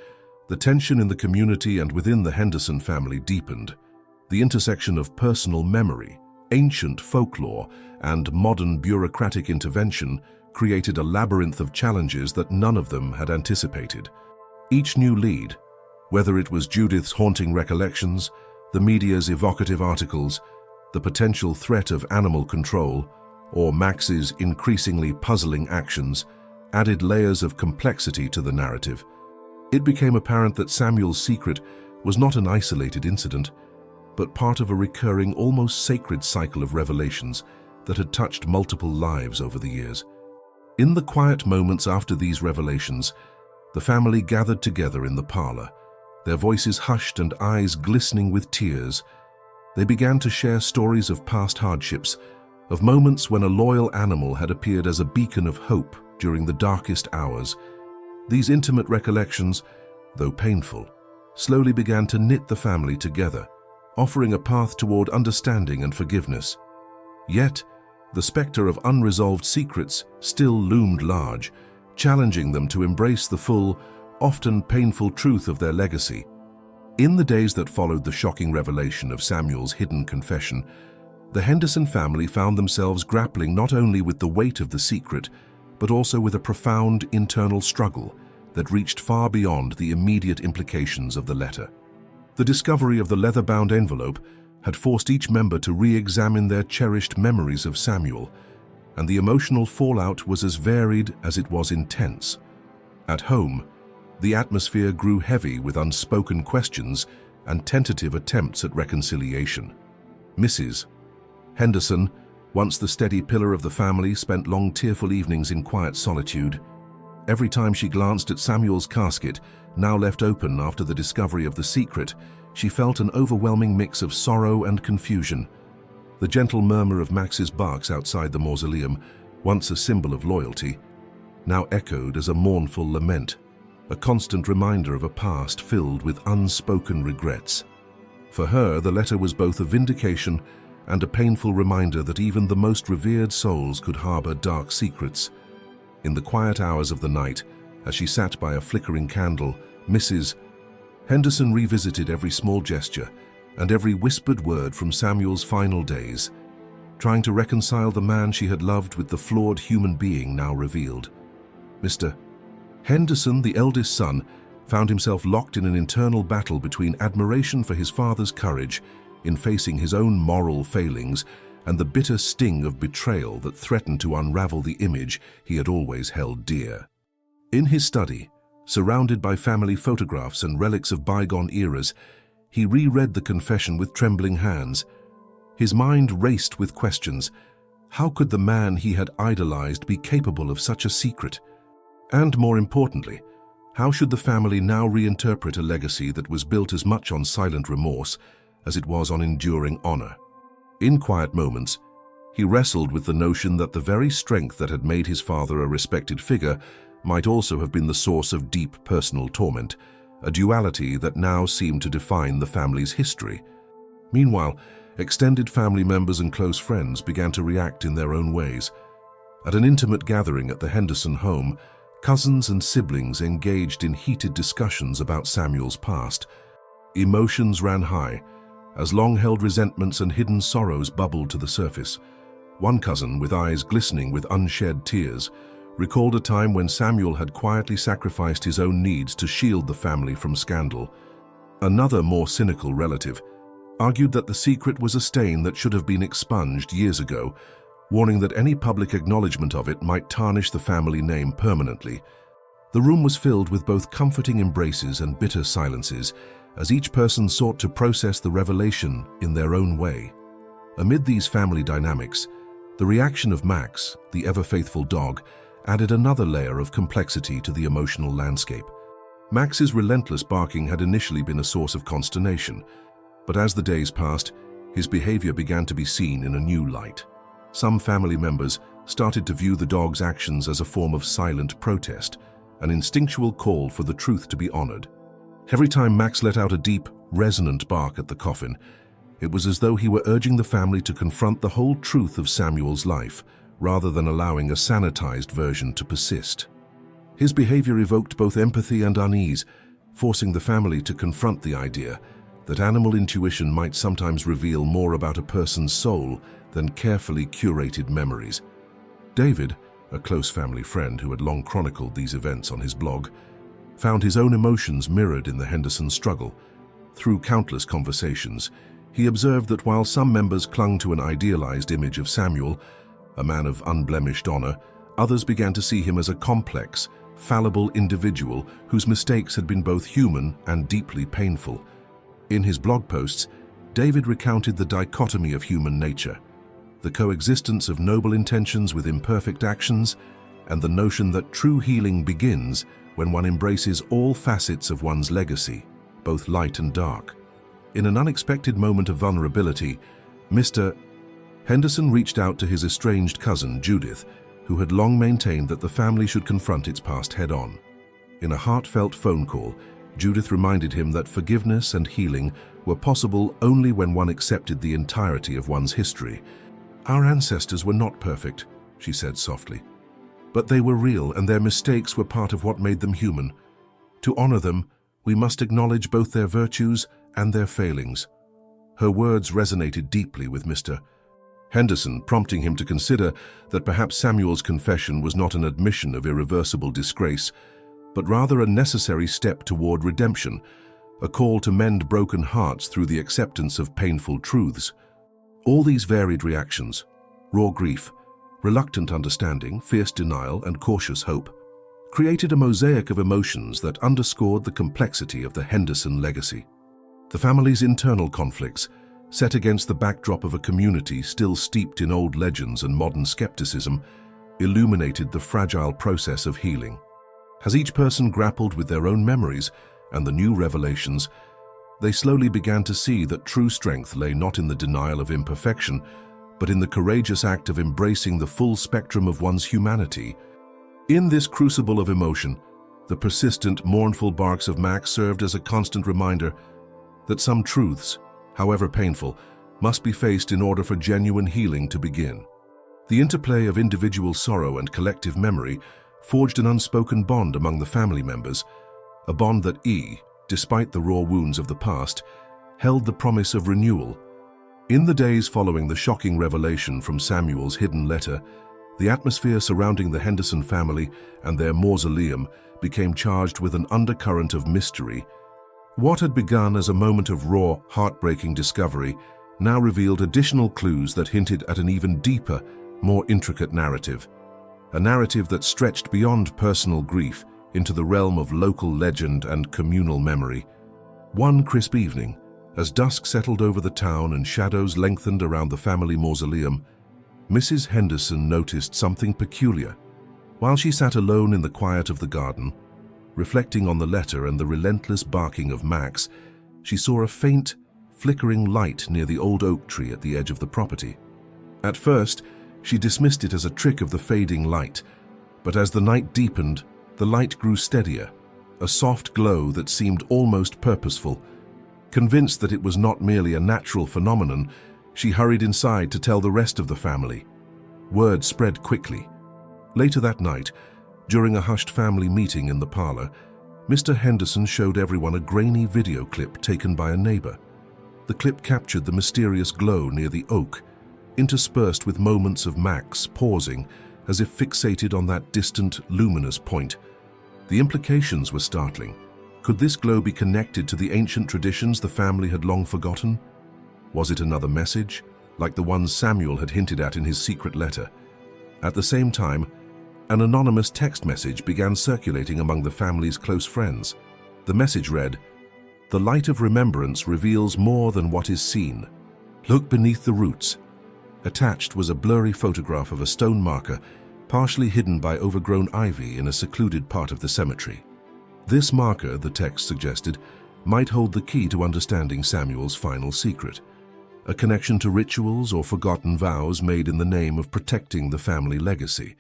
the tension in the community and within the Henderson family deepened. The intersection of personal memory, ancient folklore, and modern bureaucratic intervention created a labyrinth of challenges that none of them had anticipated. Each new lead, whether it was Judith's haunting recollections, the media's evocative articles, the potential threat of animal control, or Max's increasingly puzzling actions, added layers of complexity to the narrative. It became apparent that Samuel's secret was not an isolated incident, but part of a recurring, almost sacred cycle of revelations that had touched multiple lives over the years. In the quiet moments after these revelations, the family gathered together in the parlor, their voices hushed and eyes glistening with tears. They began to share stories of past hardships, of moments when a loyal animal had appeared as a beacon of hope during the darkest hours. These intimate recollections, though painful, slowly began to knit the family together, offering a path toward understanding and forgiveness. Yet, the specter of unresolved secrets still loomed large, challenging them to embrace the full, often painful truth of their legacy. In the days that followed the shocking revelation of Samuel's hidden confession, the Henderson family found themselves grappling not only with the weight of the secret, but also with a profound internal struggle that reached far beyond the immediate implications of the letter. The discovery of the leather-bound envelope had forced each member to re-examine their cherished memories of Samuel, and the emotional fallout was as varied as it was intense. At home, the atmosphere grew heavy with unspoken questions and tentative attempts at reconciliation. Mrs. Henderson, once the steady pillar of the family, spent long tearful evenings in quiet solitude. Every time she glanced at Samuel's casket, now left open after the discovery of the secret, she felt an overwhelming mix of sorrow and confusion. The gentle murmur of Max's barks outside the mausoleum, once a symbol of loyalty, now echoed as a mournful lament, a constant reminder of a past filled with unspoken regrets. For her, the letter was both a vindication and a painful reminder that even the most revered souls could harbor dark secrets. In the quiet hours of the night, as she sat by a flickering candle, Mrs. Henderson revisited every small gesture and every whispered word from Samuel's final days, trying to reconcile the man she had loved with the flawed human being now revealed. Mr. Henderson, the eldest son, found himself locked in an internal battle between admiration for his father's courage in facing his own moral failings and the bitter sting of betrayal that threatened to unravel the image he had always held dear. In his study, surrounded by family photographs and relics of bygone eras, he reread the confession with trembling hands. His mind raced with questions. How could the man he had idolized be capable of such a secret? And more importantly, how should the family now reinterpret a legacy that was built as much on silent remorse as it was on enduring honor? In quiet moments, he wrestled with the notion that the very strength that had made his father a respected figure might also have been the source of deep personal torment, a duality that now seemed to define the family's history. Meanwhile, extended family members and close friends began to react in their own ways. At an intimate gathering at the Henderson home, cousins and siblings engaged in heated discussions about Samuel's past. Emotions ran high, as long-held resentments and hidden sorrows bubbled to the surface. One cousin, with eyes glistening with unshed tears, recalled a time when Samuel had quietly sacrificed his own needs to shield the family from scandal. Another, more cynical relative argued that the secret was a stain that should have been expunged years ago, warning that any public acknowledgement of it might tarnish the family name permanently. The room was filled with both comforting embraces and bitter silences, as each person sought to process the revelation in their own way. Amid these family dynamics, the reaction of Max, the ever-faithful dog, added another layer of complexity to the emotional landscape. Max's relentless barking had initially been a source of consternation, but as the days passed, his behavior began to be seen in a new light. Some family members started to view the dog's actions as a form of silent protest, an instinctual call for the truth to be honored. Every time Max let out a deep, resonant bark at the coffin, it was as though he were urging the family to confront the whole truth of Samuel's life, rather than allowing a sanitized version to persist. His behavior evoked both empathy and unease, forcing the family to confront the idea that animal intuition might sometimes reveal more about a person's soul than carefully curated memories. David, a close family friend who had long chronicled these events on his blog, found his own emotions mirrored in the Henderson struggle. Through countless conversations, he observed that while some members clung to an idealized image of Samuel, a man of unblemished honor, others began to see him as a complex, fallible individual whose mistakes had been both human and deeply painful. In his blog posts, David recounted the dichotomy of human nature, the coexistence of noble intentions with imperfect actions, and the notion that true healing begins when one embraces all facets of one's legacy, both light and dark. In an unexpected moment of vulnerability, Mr. Henderson reached out to his estranged cousin, Judith, who had long maintained that the family should confront its past head-on. In a heartfelt phone call, Judith reminded him that forgiveness and healing were possible only when one accepted the entirety of one's history. "Our ancestors were not perfect," she said softly, "but they were real, and their mistakes were part of what made them human. To honor them, we must acknowledge both their virtues and their failings." Her words resonated deeply with Mr. Henderson, prompting him to consider that perhaps Samuel's confession was not an admission of irreversible disgrace, but rather a necessary step toward redemption, a call to mend broken hearts through the acceptance of painful truths. All these varied reactions, raw grief, reluctant understanding, fierce denial, and cautious hope, created a mosaic of emotions that underscored the complexity of the Henderson legacy. The family's internal conflicts, set against the backdrop of a community still steeped in old legends and modern skepticism, illuminated the fragile process of healing. As each person grappled with their own memories and the new revelations, they slowly began to see that true strength lay not in the denial of imperfection, but in the courageous act of embracing the full spectrum of one's humanity. In this crucible of emotion, the persistent, mournful barks of Max served as a constant reminder that some truths, however painful, must be faced in order for genuine healing to begin. The interplay of individual sorrow and collective memory forged an unspoken bond among the family members, a bond that, despite the raw wounds of the past, held the promise of renewal. In the days following the shocking revelation from Samuel's hidden letter, the atmosphere surrounding the Henderson family and their mausoleum became charged with an undercurrent of mystery. What had begun as a moment of raw, heartbreaking discovery now revealed additional clues that hinted at an even deeper, more intricate narrative. A narrative that stretched beyond personal grief into the realm of local legend and communal memory. One crisp evening, as dusk settled over the town and shadows lengthened around the family mausoleum, Mrs. Henderson noticed something peculiar. While she sat alone in the quiet of the garden, reflecting on the letter and the relentless barking of Max, she saw a faint, flickering light near the old oak tree at the edge of the property. At first, she dismissed it as a trick of the fading light, but as the night deepened, the light grew steadier, a soft glow that seemed almost purposeful. Convinced that it was not merely a natural phenomenon, she hurried inside to tell the rest of the family. Word spread quickly. Later that night, during a hushed family meeting in the parlor, Mr. Henderson showed everyone a grainy video clip taken by a neighbor. The clip captured the mysterious glow near the oak, interspersed with moments of Max pausing, as if fixated on that distant, luminous point. The implications were startling. Could this glow be connected to the ancient traditions the family had long forgotten? Was it another message, like the ones Samuel had hinted at in his secret letter? At the same time, an anonymous text message began circulating among the family's close friends. The message read, "The light of remembrance reveals more than what is seen. Look beneath the roots." Attached was a blurry photograph of a stone marker, partially hidden by overgrown ivy in a secluded part of the cemetery. This marker, the text suggested, might hold the key to understanding Samuel's final secret, a connection to rituals or forgotten vows made in the name of protecting the family legacy.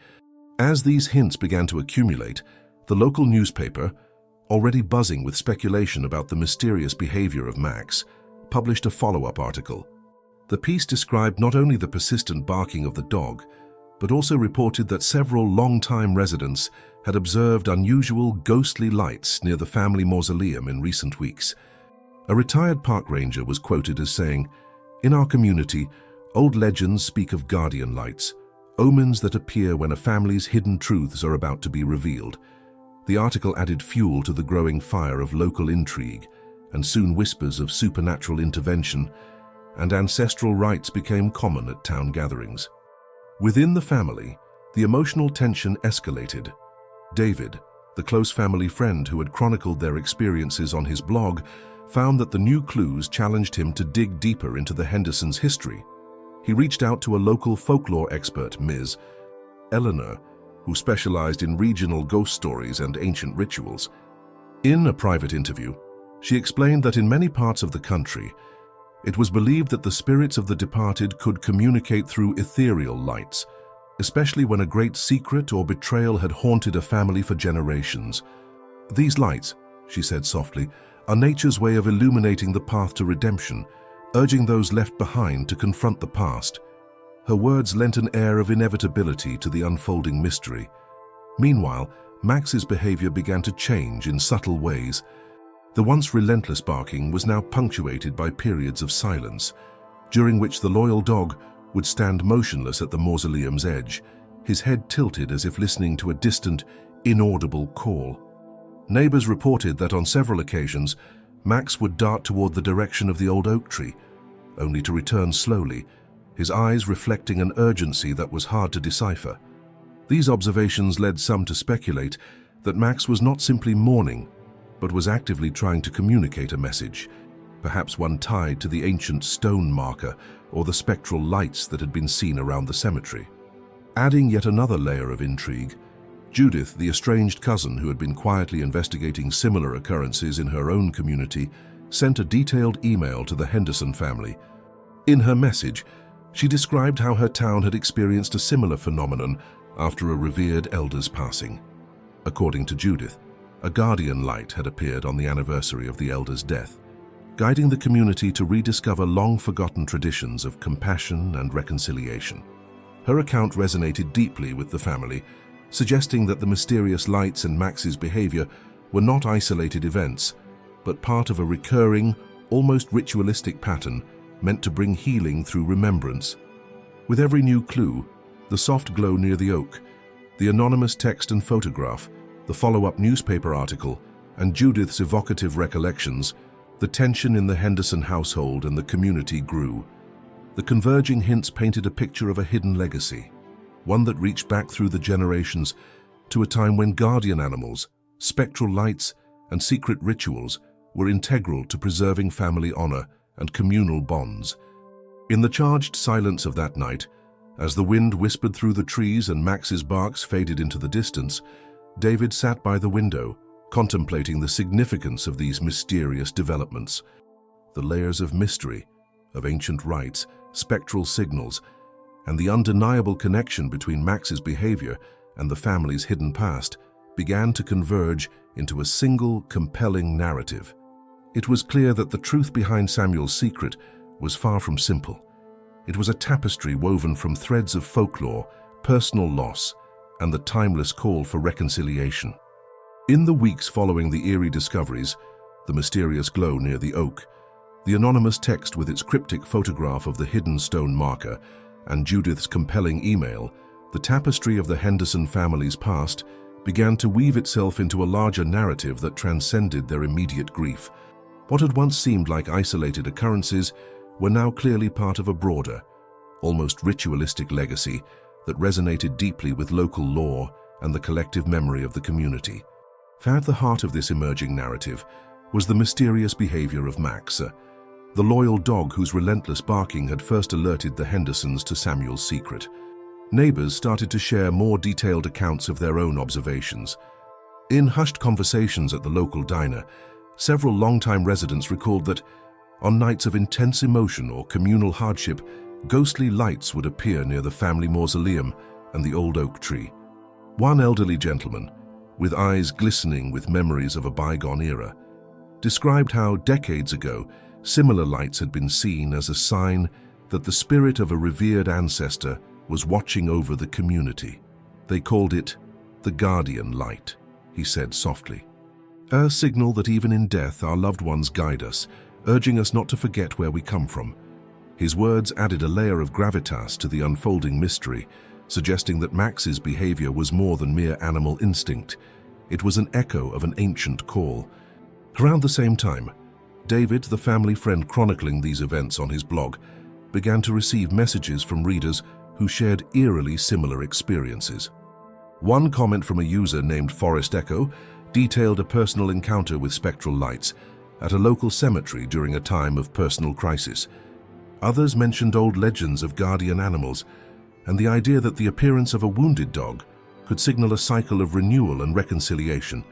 As these hints began to accumulate, the local newspaper, already buzzing with speculation about the mysterious behavior of Max, published a follow-up article. The piece described not only the persistent barking of the dog, but also reported that several long-time residents had observed unusual, ghostly lights near the family mausoleum in recent weeks. A retired park ranger was quoted as saying, "In our community, old legends speak of guardian lights, omens that appear when a family's hidden truths are about to be revealed." The article added fuel to the growing fire of local intrigue, and soon whispers of supernatural intervention and ancestral rites became common at town gatherings. Within the family, the emotional tension escalated. David, the close family friend who had chronicled their experiences on his blog, found that the new clues challenged him to dig deeper into the Hendersons' history. He reached out to a local folklore expert, Ms. Eleanor, who specialized in regional ghost stories and ancient rituals. In a private interview, she explained that in many parts of the country, it was believed that the spirits of the departed could communicate through ethereal lights, especially when a great secret or betrayal had haunted a family for generations. "These lights," she said softly, "are nature's way of illuminating the path to redemption, urging those left behind to confront the past." Her words lent an air of inevitability to the unfolding mystery. Meanwhile, Max's behavior began to change in subtle ways. The once relentless barking was now punctuated by periods of silence, during which the loyal dog would stand motionless at the mausoleum's edge, his head tilted as if listening to a distant, inaudible call. Neighbors reported that on several occasions, Max would dart toward the direction of the old oak tree, only to return slowly, his eyes reflecting an urgency that was hard to decipher. These observations led some to speculate that Max was not simply mourning, but was actively trying to communicate a message, perhaps one tied to the ancient stone marker or the spectral lights that had been seen around the cemetery. Adding yet another layer of intrigue, Judith, the estranged cousin who had been quietly investigating similar occurrences in her own community, sent a detailed email to the Henderson family. In her message, she described how her town had experienced a similar phenomenon after a revered elder's passing. According to Judith, a guardian light had appeared on the anniversary of the elder's death, guiding the community to rediscover long-forgotten traditions of compassion and reconciliation. Her account resonated deeply with the family, suggesting that the mysterious lights and Max's behavior were not isolated events, but part of a recurring, almost ritualistic pattern meant to bring healing through remembrance. With every new clue, the soft glow near the oak, the anonymous text and photograph, the follow-up newspaper article, and Judith's evocative recollections, the tension in the Henderson household and the community grew. The converging hints painted a picture of a hidden legacy, one that reached back through the generations to a time when guardian animals, spectral lights, and secret rituals were integral to preserving family honor and communal bonds. In the charged silence of that night, as the wind whispered through the trees and Max's barks faded into the distance, David sat by the window, contemplating the significance of these mysterious developments. The layers of mystery, of ancient rites, spectral signals, and the undeniable connection between Max's behavior and the family's hidden past began to converge into a single, compelling narrative. It was clear that the truth behind Samuel's secret was far from simple. It was a tapestry woven from threads of folklore, personal loss, and the timeless call for reconciliation. In the weeks following the eerie discoveries, the mysterious glow near the oak, the anonymous text with its cryptic photograph of the hidden stone marker, and Judith's compelling email, The tapestry of the Henderson family's past began to weave itself into a larger narrative that transcended their immediate grief. What had once seemed like isolated occurrences were now clearly part of a broader, almost ritualistic legacy that resonated deeply with local lore and the collective memory of the community. At the heart of this emerging narrative was the mysterious behavior of Max, the loyal dog whose relentless barking had first alerted the Hendersons to Samuel's secret. Neighbors started to share more detailed accounts of their own observations. In hushed conversations at the local diner, several longtime residents recalled that, on nights of intense emotion or communal hardship, ghostly lights would appear near the family mausoleum and the old oak tree. One elderly gentleman, with eyes glistening with memories of a bygone era, described how decades ago similar lights had been seen as a sign that the spirit of a revered ancestor was watching over the community. They called it the guardian light, he said softly. A signal that even in death our loved ones guide us, urging us not to forget where we come from. His words added a layer of gravitas to the unfolding mystery, suggesting that Max's behavior was more than mere animal instinct. It was an echo of an ancient call. Around the same time, David, the family friend chronicling these events on his blog, began to receive messages from readers who shared eerily similar experiences. One comment from a user named Forest Echo detailed a personal encounter with spectral lights at a local cemetery during a time of personal crisis. Others mentioned old legends of guardian animals and the idea that the appearance of a wounded dog could signal a cycle of renewal and reconciliation.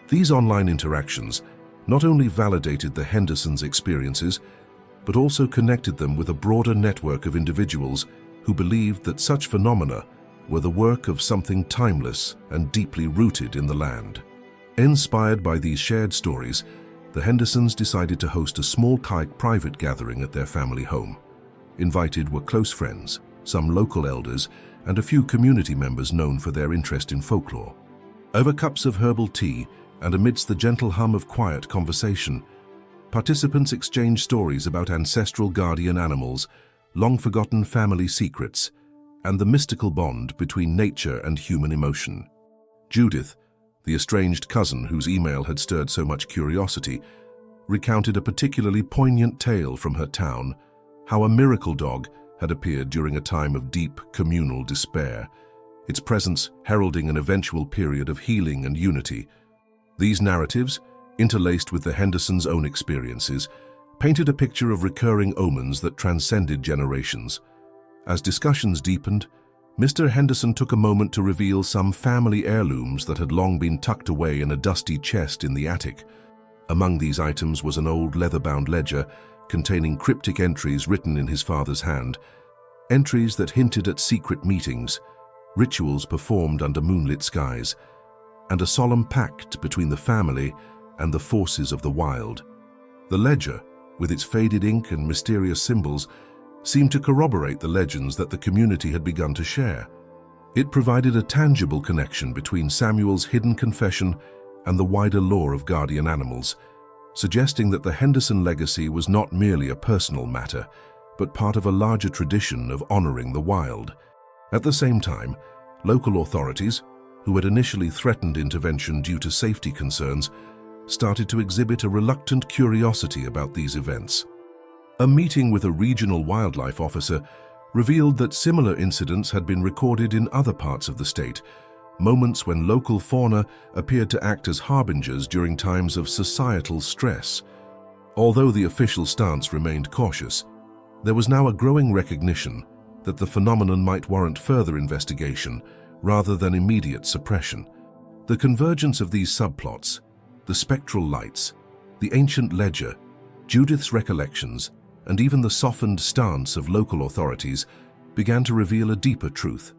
These online interactions not only validated the Hendersons' experiences, but also connected them with a broader network of individuals who believed that such phenomena were the work of something timeless and deeply rooted in the land. Inspired by these shared stories, the Hendersons decided to host a small private gathering at their family home. Invited were close friends, some local elders, and a few community members known for their interest in folklore. Over cups of herbal tea and amidst the gentle hum of quiet conversation, participants exchanged stories about ancestral guardian animals, long-forgotten family secrets, and the mystical bond between nature and human emotion. Judith, the estranged cousin whose email had stirred so much curiosity, recounted a particularly poignant tale from her town, how a miracle dog had appeared during a time of deep communal despair, its presence heralding an eventual period of healing and unity. These narratives, interlaced with the Hendersons' own experiences, painted a picture of recurring omens that transcended generations. As discussions deepened, Mr. Henderson took a moment to reveal some family heirlooms that had long been tucked away in a dusty chest in the attic. Among these items was an old leather-bound ledger containing cryptic entries written in his father's hand, entries that hinted at secret meetings, rituals performed under moonlit skies, and a solemn pact between the family and the forces of the wild. The ledger, with its faded ink and mysterious symbols, seemed to corroborate the legends that the community had begun to share. It provided a tangible connection between Samuel's hidden confession and the wider lore of guardian animals, suggesting that the Henderson legacy was not merely a personal matter, but part of a larger tradition of honoring the wild. At the same time, local authorities, who had initially threatened intervention due to safety concerns, started to exhibit a reluctant curiosity about these events. A meeting with a regional wildlife officer revealed that similar incidents had been recorded in other parts of the state, moments when local fauna appeared to act as harbingers during times of societal stress. Although the official stance remained cautious, there was now a growing recognition that the phenomenon might warrant further investigation rather than immediate suppression. The convergence of these subplots, the spectral lights, the ancient ledger, Judith's recollections, and even the softened stance of local authorities began to reveal a deeper truth.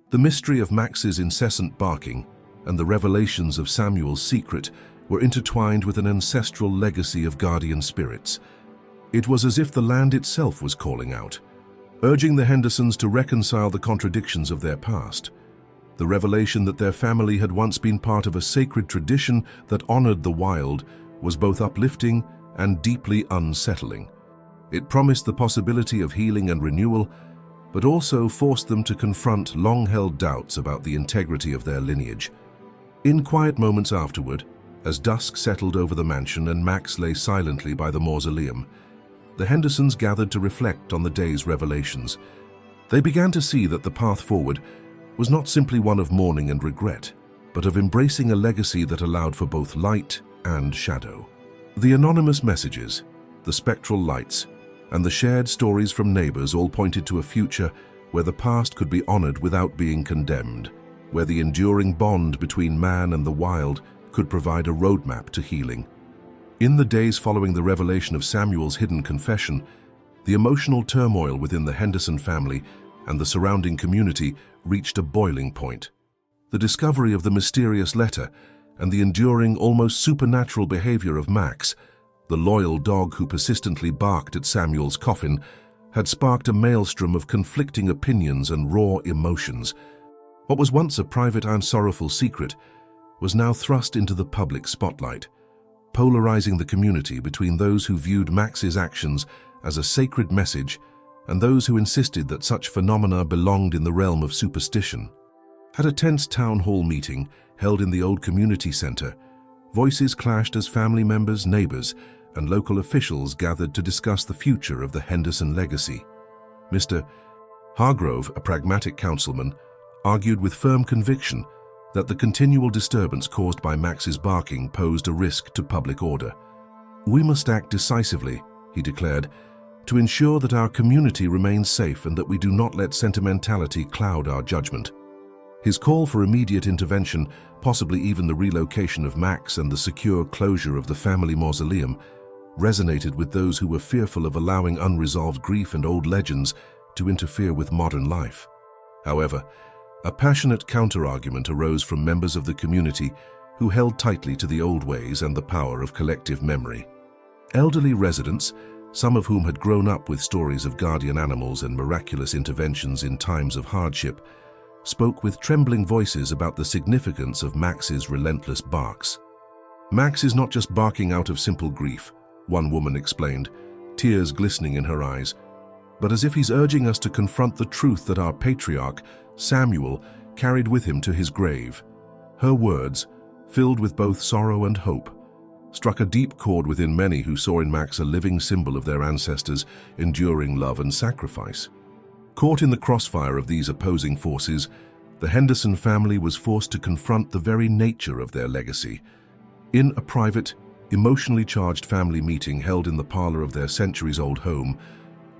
The mystery of Max's incessant barking and the revelations of Samuel's secret were intertwined with an ancestral legacy of guardian spirits. It was as if the land itself was calling out, urging the Hendersons to reconcile the contradictions of their past. The revelation that their family had once been part of a sacred tradition that honored the wild was both uplifting and deeply unsettling. It promised the possibility of healing and renewal, but also forced them to confront long-held doubts about the integrity of their lineage. In quiet moments afterward, as dusk settled over the mansion and Max lay silently by the mausoleum, the Hendersons gathered to reflect on the day's revelations. They began to see that the path forward was not simply one of mourning and regret, but of embracing a legacy that allowed for both light and shadow. The anonymous messages, the spectral lights, and the shared stories from neighbors all pointed to a future where the past could be honored without being condemned, where the enduring bond between man and the wild could provide a roadmap to healing. In the days following the revelation of Samuel's hidden confession, the emotional turmoil within the Henderson family and the surrounding community reached a boiling point. The discovery of the mysterious letter and the enduring, almost supernatural behavior of Max, the loyal dog who persistently barked at Samuel's coffin, had sparked a maelstrom of conflicting opinions and raw emotions. What was once a private and sorrowful secret was now thrust into the public spotlight, polarizing the community between those who viewed Max's actions as a sacred message and those who insisted that such phenomena belonged in the realm of superstition. At a tense town hall meeting held in the old community center, voices clashed as family members, neighbors, and local officials gathered to discuss the future of the Henderson legacy. Mr. Hargrove, a pragmatic councilman, argued with firm conviction that the continual disturbance caused by Max's barking posed a risk to public order. "We must act decisively," he declared, "to ensure that our community remains safe and that we do not let sentimentality cloud our judgment." His call for immediate intervention, possibly even the relocation of Max and the secure closure of the family mausoleum, resonated with those who were fearful of allowing unresolved grief and old legends to interfere with modern life. However, a passionate counter-argument arose from members of the community who held tightly to the old ways and the power of collective memory. Elderly residents, some of whom had grown up with stories of guardian animals and miraculous interventions in times of hardship, spoke with trembling voices about the significance of Max's relentless barks. "Max is not just barking out of simple grief," one woman explained, tears glistening in her eyes, "but as if he's urging us to confront the truth that our patriarch, Samuel, carried with him to his grave." Her words, filled with both sorrow and hope, struck a deep chord within many who saw in Max a living symbol of their ancestors' enduring love and sacrifice. Caught in the crossfire of these opposing forces, the Henderson family was forced to confront the very nature of their legacy. In a private, emotionally charged family meeting held in the parlor of their centuries-old home,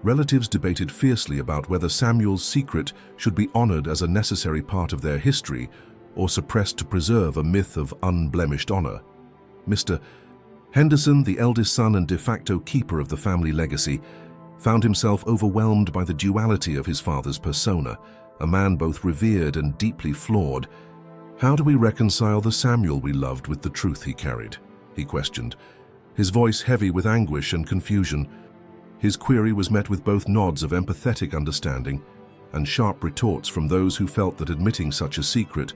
relatives debated fiercely about whether Samuel's secret should be honored as a necessary part of their history or suppressed to preserve a myth of unblemished honor. Mr. Henderson, the eldest son and de facto keeper of the family legacy, found himself overwhelmed by the duality of his father's persona, a man both revered and deeply flawed. "How do we reconcile the Samuel we loved with the truth he carried?" he questioned, his voice heavy with anguish and confusion. His query was met with both nods of empathetic understanding and sharp retorts from those who felt that admitting such a secret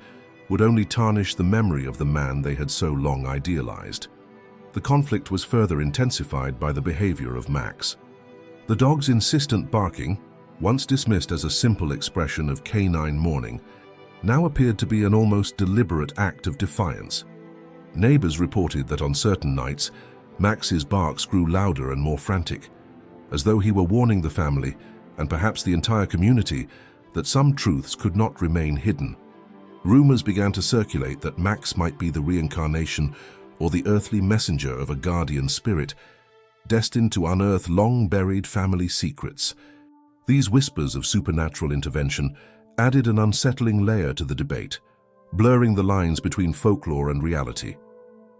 would only tarnish the memory of the man they had so long idealized. The conflict was further intensified by the behavior of Max. The dog's insistent barking, once dismissed as a simple expression of canine mourning, now appeared to be an almost deliberate act of defiance. Neighbors reported that on certain nights, Max's barks grew louder and more frantic, as though he were warning the family, and perhaps the entire community, that some truths could not remain hidden. Rumors began to circulate that Max might be the reincarnation or the earthly messenger of a guardian spirit, destined to unearth long-buried family secrets. These whispers of supernatural intervention added an unsettling layer to the debate, blurring the lines between folklore and reality.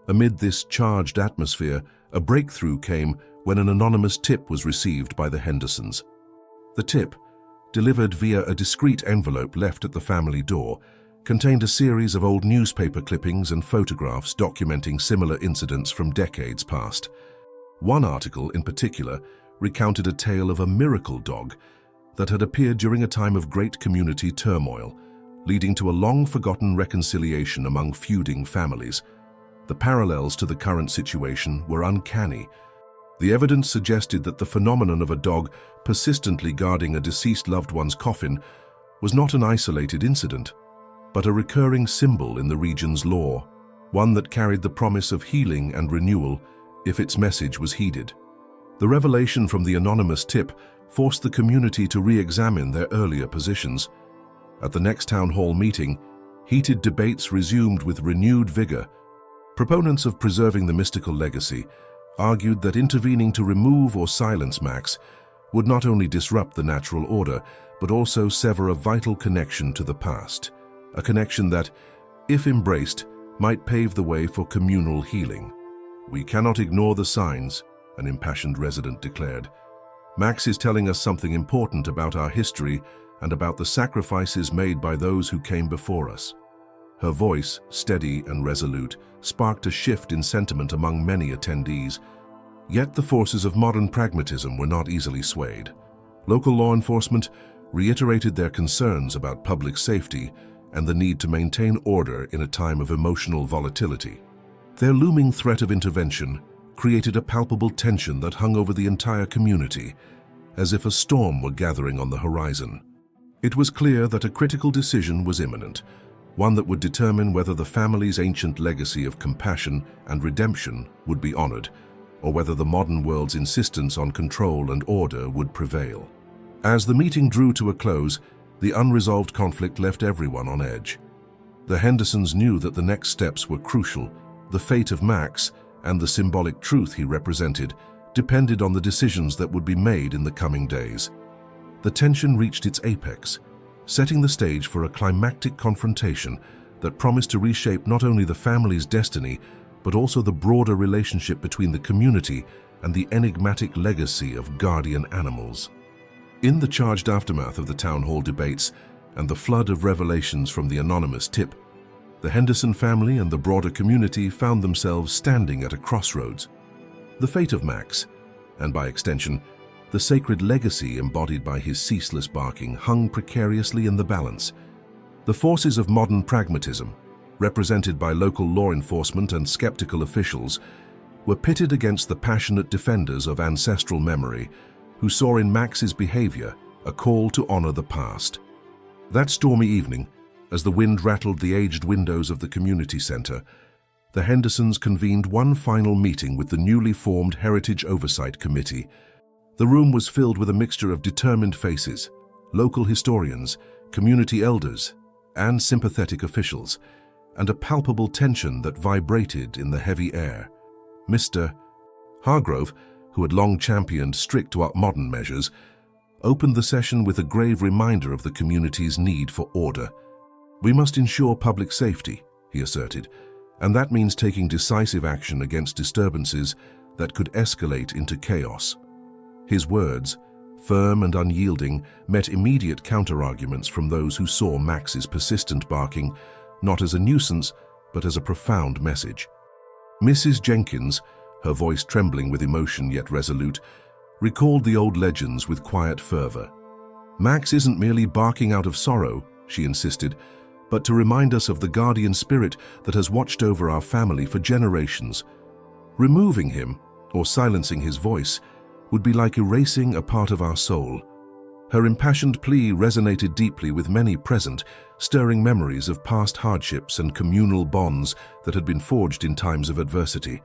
Amid this charged atmosphere, a breakthrough came when an anonymous tip was received by the Hendersons. The tip, delivered via a discreet envelope left at the family door, contained a series of old newspaper clippings and photographs documenting similar incidents from decades past. One article, in particular, recounted a tale of a miracle dog that had appeared during a time of great community turmoil, leading to a long-forgotten reconciliation among feuding families. The parallels to the current situation were uncanny. The evidence suggested that the phenomenon of a dog persistently guarding a deceased loved one's coffin was not an isolated incident, but a recurring symbol in the region's lore, one that carried the promise of healing and renewal if its message was heeded. The revelation from the anonymous tip forced the community to re-examine their earlier positions. At the next town hall meeting, heated debates resumed with renewed vigor. Proponents of preserving the mystical legacy argued that intervening to remove or silence Max would not only disrupt the natural order, but also sever a vital connection to the past, a connection that, if embraced, might pave the way for communal healing. "We cannot ignore the signs," an impassioned resident declared. "Max is telling us something important about our history and about the sacrifices made by those who came before us." Her voice, steady and resolute, sparked a shift in sentiment among many attendees. Yet the forces of modern pragmatism were not easily swayed. Local law enforcement reiterated their concerns about public safety and the need to maintain order in a time of emotional volatility. Their looming threat of intervention created a palpable tension that hung over the entire community, as if a storm were gathering on the horizon. It was clear that a critical decision was imminent, one that would determine whether the family's ancient legacy of compassion and redemption would be honored, or whether the modern world's insistence on control and order would prevail. As the meeting drew to a close, the unresolved conflict left everyone on edge. The Hendersons knew that the next steps were crucial. The fate of Max and the symbolic truth he represented depended on the decisions that would be made in the coming days. The tension reached its apex, setting the stage for a climactic confrontation that promised to reshape not only the family's destiny, but also the broader relationship between the community and the enigmatic legacy of guardian animals. In the charged aftermath of the town hall debates and the flood of revelations from the anonymous tip, the Henderson family and the broader community found themselves standing at a crossroads. The fate of Max, and by extension, the sacred legacy embodied by his ceaseless barking, hung precariously in the balance. The forces of modern pragmatism, represented by local law enforcement and skeptical officials, were pitted against the passionate defenders of ancestral memory, who saw in Max's behavior a call to honor the past. That stormy evening, as the wind rattled the aged windows of the community center, the Hendersons convened one final meeting with the newly formed Heritage Oversight Committee. The room was filled with a mixture of determined faces, local historians, community elders, and sympathetic officials, and a palpable tension that vibrated in the heavy air. Mr. Hargrove, who had long championed strict modern measures, opened the session with a grave reminder of the community's need for order. "We must ensure public safety," he asserted, "and that means taking decisive action against disturbances that could escalate into chaos." His words, firm and unyielding, met immediate counterarguments from those who saw Max's persistent barking not as a nuisance, but as a profound message. Mrs. Jenkins, her voice trembling with emotion yet resolute, recalled the old legends with quiet fervor. "Max isn't merely barking out of sorrow," she insisted, "but to remind us of the guardian spirit that has watched over our family for generations. Removing him, or silencing his voice, would be like erasing a part of our soul." Her impassioned plea resonated deeply with many present, stirring memories of past hardships and communal bonds that had been forged in times of adversity.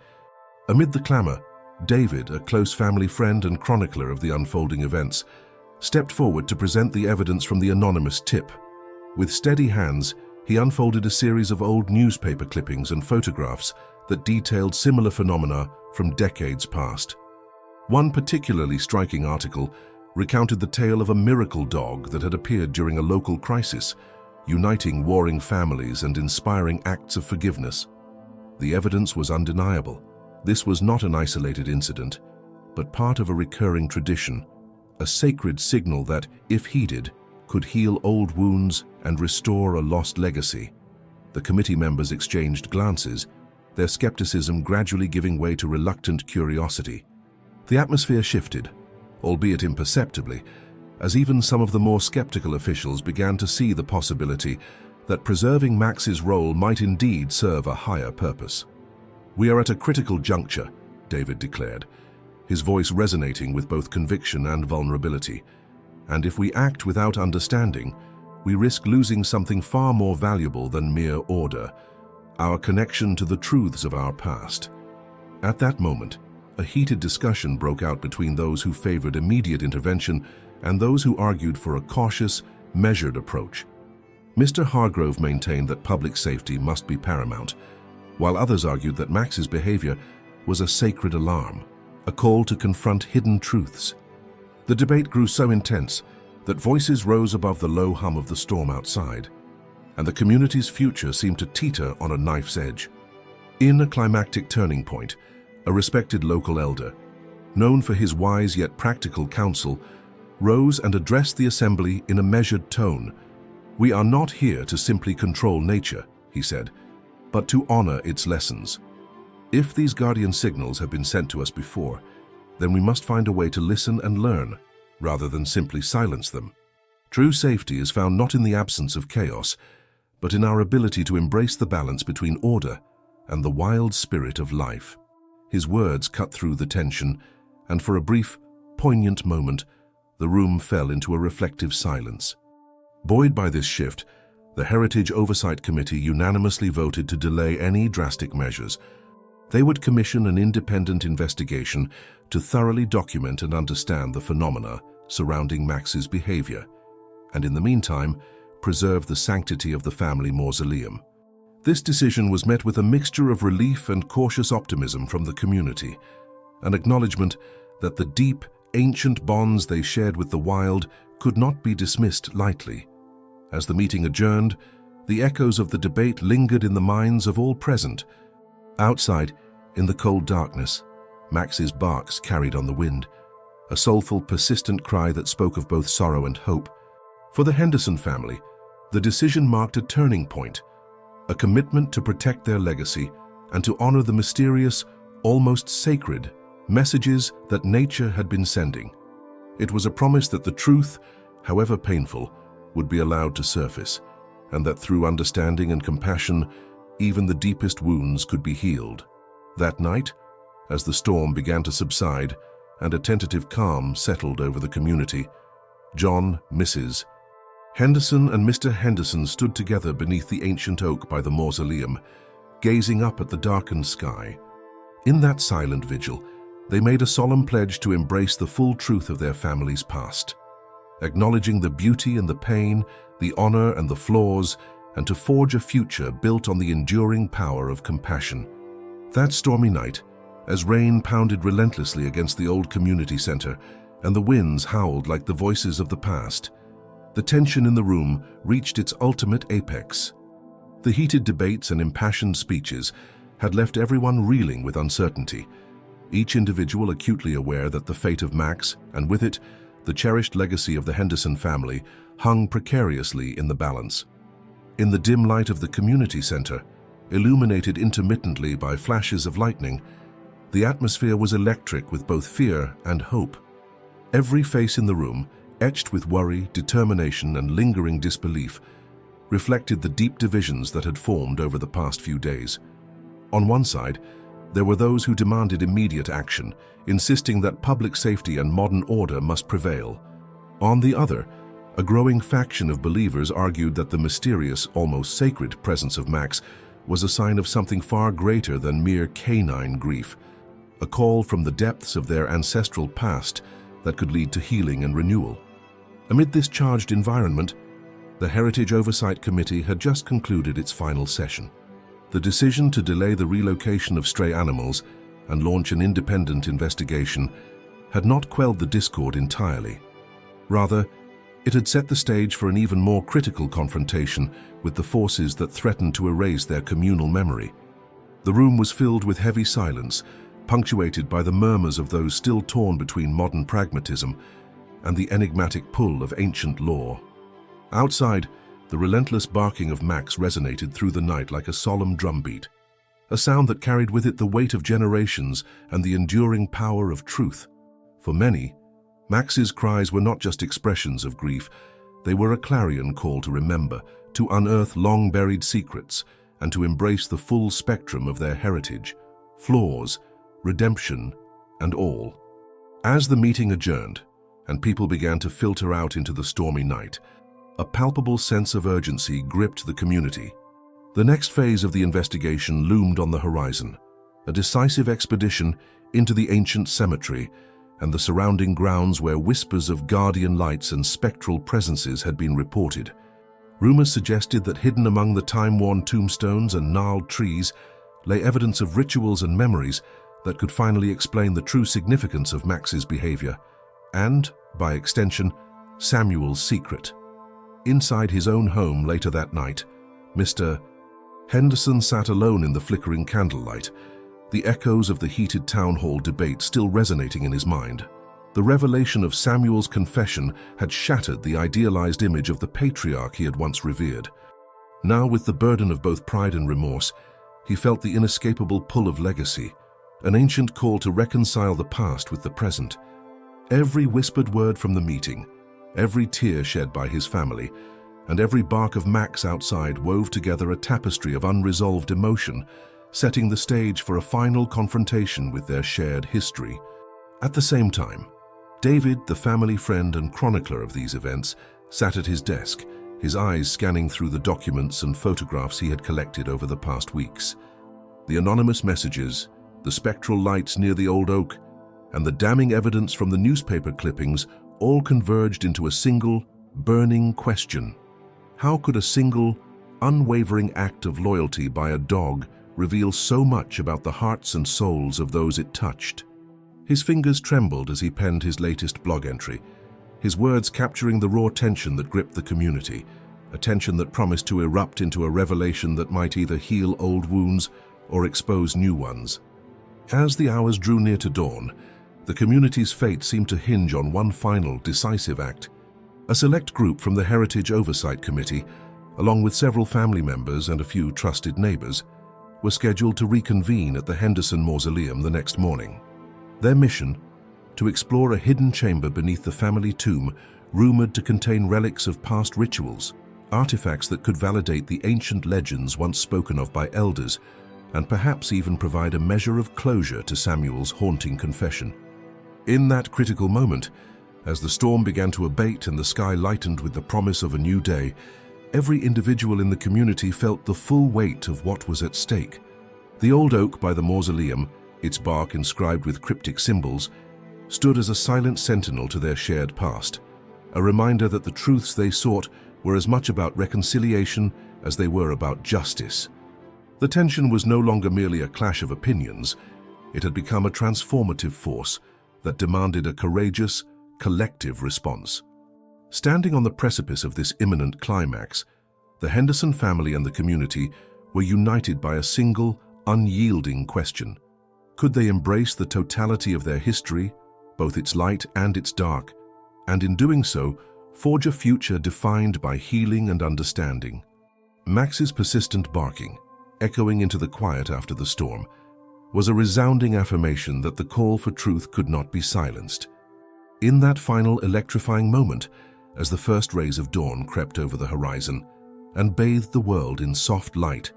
Amid the clamor, David, a close family friend and chronicler of the unfolding events, stepped forward to present the evidence from the anonymous tip. With steady hands, he unfolded a series of old newspaper clippings and photographs that detailed similar phenomena from decades past. One particularly striking article recounted the tale of a miracle dog that had appeared during a local crisis, uniting warring families and inspiring acts of forgiveness. The evidence was undeniable. This was not an isolated incident, but part of a recurring tradition, a sacred signal that, if heeded, could heal old wounds and restore a lost legacy. The committee members exchanged glances, their skepticism gradually giving way to reluctant curiosity. The atmosphere shifted, albeit imperceptibly, as even some of the more skeptical officials began to see the possibility that preserving Max's role might indeed serve a higher purpose. "We are at a critical juncture," David declared. his voice resonating with both conviction and vulnerability. And if we act without understanding, we risk losing something far more valuable than mere order, our connection to the truths of our past. At that moment, a heated discussion broke out between those who favored immediate intervention and those who argued for a cautious, measured approach. Mr. Hargrove maintained that public safety must be paramount, while others argued that Max's behavior was a sacred alarm, a call to confront hidden truths. The debate grew so intense that voices rose above the low hum of the storm outside, and the community's future seemed to teeter on a knife's edge. In a climactic turning point, a respected local elder, known for his wise yet practical counsel, rose and addressed the assembly in a measured tone. "We are not here to simply control nature," he said, "but to honor its lessons. If these guardian signals have been sent to us before, then we must find a way to listen and learn, rather than simply silence them. True safety is found not in the absence of chaos, but in our ability to embrace the balance between order and the wild spirit of life." His words cut through the tension, and for a brief, poignant moment, the room fell into a reflective silence. Buoyed by this shift, the Heritage Oversight Committee unanimously voted to delay any drastic measures. They would commission an independent investigation to thoroughly document and understand the phenomena surrounding Max's behavior, and in the meantime, preserve the sanctity of the family mausoleum. This decision was met with a mixture of relief and cautious optimism from the community, an acknowledgement that the deep, ancient bonds they shared with the wild could not be dismissed lightly. As the meeting adjourned, the echoes of the debate lingered in the minds of all present. Outside, in the cold darkness, Max's barks carried on the wind, a soulful, persistent cry that spoke of both sorrow and hope. For the Henderson family, the decision marked a turning point, a commitment to protect their legacy and to honor the mysterious, almost sacred, messages that nature had been sending. It was a promise that the truth, however painful, would be allowed to surface, and that through understanding and compassion, even the deepest wounds could be healed. That night, as the storm began to subside and a tentative calm settled over the community, John, Mrs. Henderson and Mr. Henderson stood together beneath the ancient oak by the mausoleum, gazing up at the darkened sky. In that silent vigil, they made a solemn pledge to embrace the full truth of their family's past, acknowledging the beauty and the pain, the honor and the flaws, and to forge a future built on the enduring power of compassion. That stormy night, as rain pounded relentlessly against the old community center and the winds howled like the voices of the past, the tension in the room reached its ultimate apex. The heated debates and impassioned speeches had left everyone reeling with uncertainty, each individual acutely aware that the fate of Max, and with it, the cherished legacy of the Henderson family, hung precariously in the balance. In the dim light of the community center, illuminated intermittently by flashes of lightning, the atmosphere was electric with both fear and hope. Every face in the room, etched with worry, determination, and lingering disbelief, reflected the deep divisions that had formed over the past few days. On one side, there were those who demanded immediate action, insisting that public safety and modern order must prevail. On the other, a growing faction of believers argued that the mysterious, almost sacred presence of Max was a sign of something far greater than mere canine grief, a call from the depths of their ancestral past that could lead to healing and renewal. Amid this charged environment, the Heritage Oversight Committee had just concluded its final session. The decision to delay the relocation of stray animals and launch an independent investigation had not quelled the discord entirely. Rather, it had set the stage for an even more critical confrontation with the forces that threatened to erase their communal memory. The room was filled with heavy silence, punctuated by the murmurs of those still torn between modern pragmatism and the enigmatic pull of ancient lore. Outside, the relentless barking of Max resonated through the night like a solemn drumbeat, a sound that carried with it the weight of generations and the enduring power of truth. For many, Max's cries were not just expressions of grief, they were a clarion call to remember, to unearth long-buried secrets, and to embrace the full spectrum of their heritage, flaws, redemption, and all. As the meeting adjourned, and people began to filter out into the stormy night, a palpable sense of urgency gripped the community. The next phase of the investigation loomed on the horizon, a decisive expedition into the ancient cemetery and the surrounding grounds where whispers of guardian lights and spectral presences had been reported. Rumors suggested that hidden among the time-worn tombstones and gnarled trees lay evidence of rituals and memories that could finally explain the true significance of Max's behavior and, by extension, Samuel's secret. Inside his own home later that night, Mr. Henderson sat alone in the flickering candlelight, the echoes of the heated town hall debate still resonating in his mind. The revelation of Samuel's confession had shattered the idealized image of the patriarch he had once revered. Now, with the burden of both pride and remorse, he felt the inescapable pull of legacy, an ancient call to reconcile the past with the present. Every whispered word from the meeting, every tear shed by his family, and every bark of Max outside wove together a tapestry of unresolved emotion, setting the stage for a final confrontation with their shared history. At the same time, David, the family friend and chronicler of these events, sat at his desk, his eyes scanning through the documents and photographs he had collected over the past weeks. The anonymous messages, the spectral lights near the old oak, and the damning evidence from the newspaper clippings all converged into a single, burning question. How could a single, unwavering act of loyalty by a dog reveal so much about the hearts and souls of those it touched? His fingers trembled as he penned his latest blog entry, his words capturing the raw tension that gripped the community, a tension that promised to erupt into a revelation that might either heal old wounds or expose new ones. As the hours drew near to dawn, the community's fate seemed to hinge on one final, decisive act. A select group from the Heritage Oversight Committee, along with several family members and a few trusted neighbors, were scheduled to reconvene at the Henderson Mausoleum the next morning. Their mission? To explore a hidden chamber beneath the family tomb, rumored to contain relics of past rituals, artifacts that could validate the ancient legends once spoken of by elders, and perhaps even provide a measure of closure to Samuel's haunting confession. In that critical moment, as the storm began to abate and the sky lightened with the promise of a new day, every individual in the community felt the full weight of what was at stake. The old oak by the mausoleum, its bark inscribed with cryptic symbols, stood as a silent sentinel to their shared past, a reminder that the truths they sought were as much about reconciliation as they were about justice. The tension was no longer merely a clash of opinions. It had become a transformative force that demanded a courageous, collective response. Standing on the precipice of this imminent climax, the Henderson family and the community were united by a single, unyielding question. Could they embrace the totality of their history, both its light and its dark, and in doing so, forge a future defined by healing and understanding? Max's persistent barking, echoing into the quiet after the storm, was a resounding affirmation that the call for truth could not be silenced. In that final electrifying moment, as the first rays of dawn crept over the horizon and bathed the world in soft light,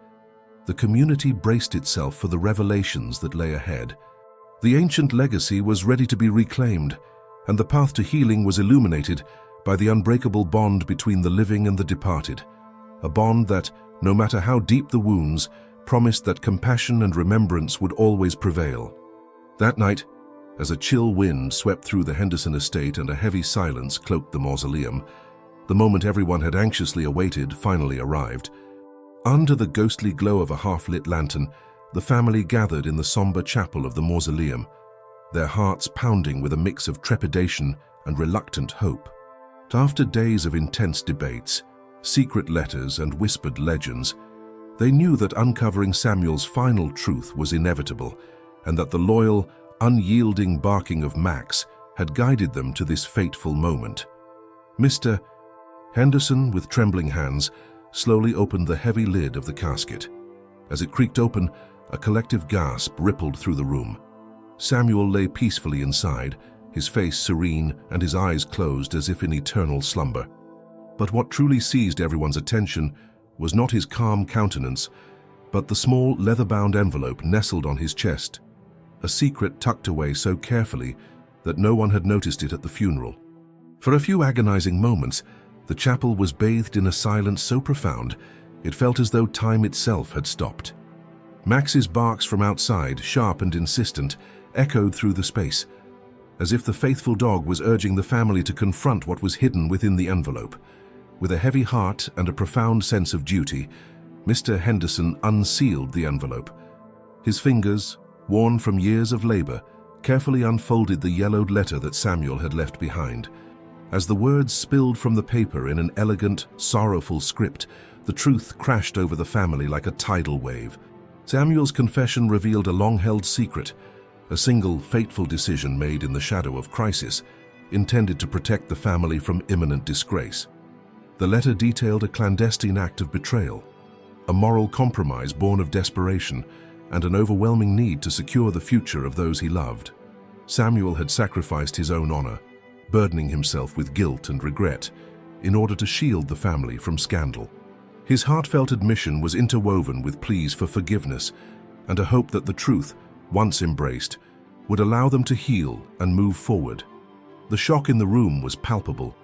the community braced itself for the revelations that lay ahead. The ancient legacy was ready to be reclaimed, and the path to healing was illuminated by the unbreakable bond between the living and the departed, a bond that, no matter how deep the wounds, promised that compassion and remembrance would always prevail. That night, as a chill wind swept through the Henderson estate and a heavy silence cloaked the mausoleum, the moment everyone had anxiously awaited finally arrived. Under the ghostly glow of a half-lit lantern, the family gathered in the somber chapel of the mausoleum, their hearts pounding with a mix of trepidation and reluctant hope. After days of intense debates, secret letters and whispered legends, they knew that uncovering Samuel's final truth was inevitable, and that the loyal, unyielding barking of Max had guided them to this fateful moment. Mr. Henderson, with trembling hands, slowly opened the heavy lid of the casket. As it creaked open, a collective gasp rippled through the room. Samuel lay peacefully inside, his face serene and his eyes closed as if in eternal slumber. But what truly seized everyone's attention was not his calm countenance, but the small leather-bound envelope nestled on his chest, a secret tucked away so carefully that no one had noticed it at the funeral. For a few agonizing moments, the chapel was bathed in a silence so profound, it felt as though time itself had stopped. Max's barks from outside, sharp and insistent, echoed through the space, as if the faithful dog was urging the family to confront what was hidden within the envelope. With a heavy heart and a profound sense of duty, Mr. Henderson unsealed the envelope. His fingers, worn from years of labor, carefully unfolded the yellowed letter that Samuel had left behind. As the words spilled from the paper in an elegant, sorrowful script, the truth crashed over the family like a tidal wave. Samuel's confession revealed a long-held secret, a single fateful decision made in the shadow of crisis, intended to protect the family from imminent disgrace. The letter detailed a clandestine act of betrayal, a moral compromise born of desperation, and an overwhelming need to secure the future of those he loved. Samuel had sacrificed his own honor, burdening himself with guilt and regret, in order to shield the family from scandal. His heartfelt admission was interwoven with pleas for forgiveness and a hope that the truth, once embraced, would allow them to heal and move forward. The shock in the room was palpable.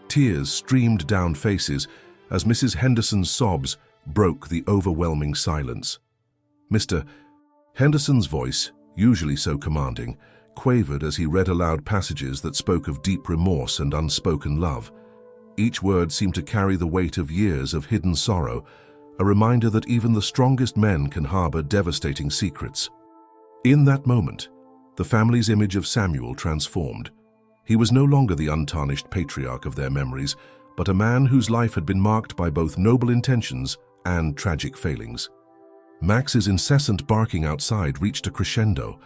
Tears streamed down faces as Mrs. Henderson's sobs broke the overwhelming silence. Mr. Henderson's voice, usually so commanding, quavered as he read aloud passages that spoke of deep remorse and unspoken love. Each word seemed to carry the weight of years of hidden sorrow, a reminder that even the strongest men can harbor devastating secrets. In that moment, the family's image of Samuel transformed. He was no longer the untarnished patriarch of their memories, but a man whose life had been marked by both noble intentions and tragic failings. Max's incessant barking outside reached a crescendo,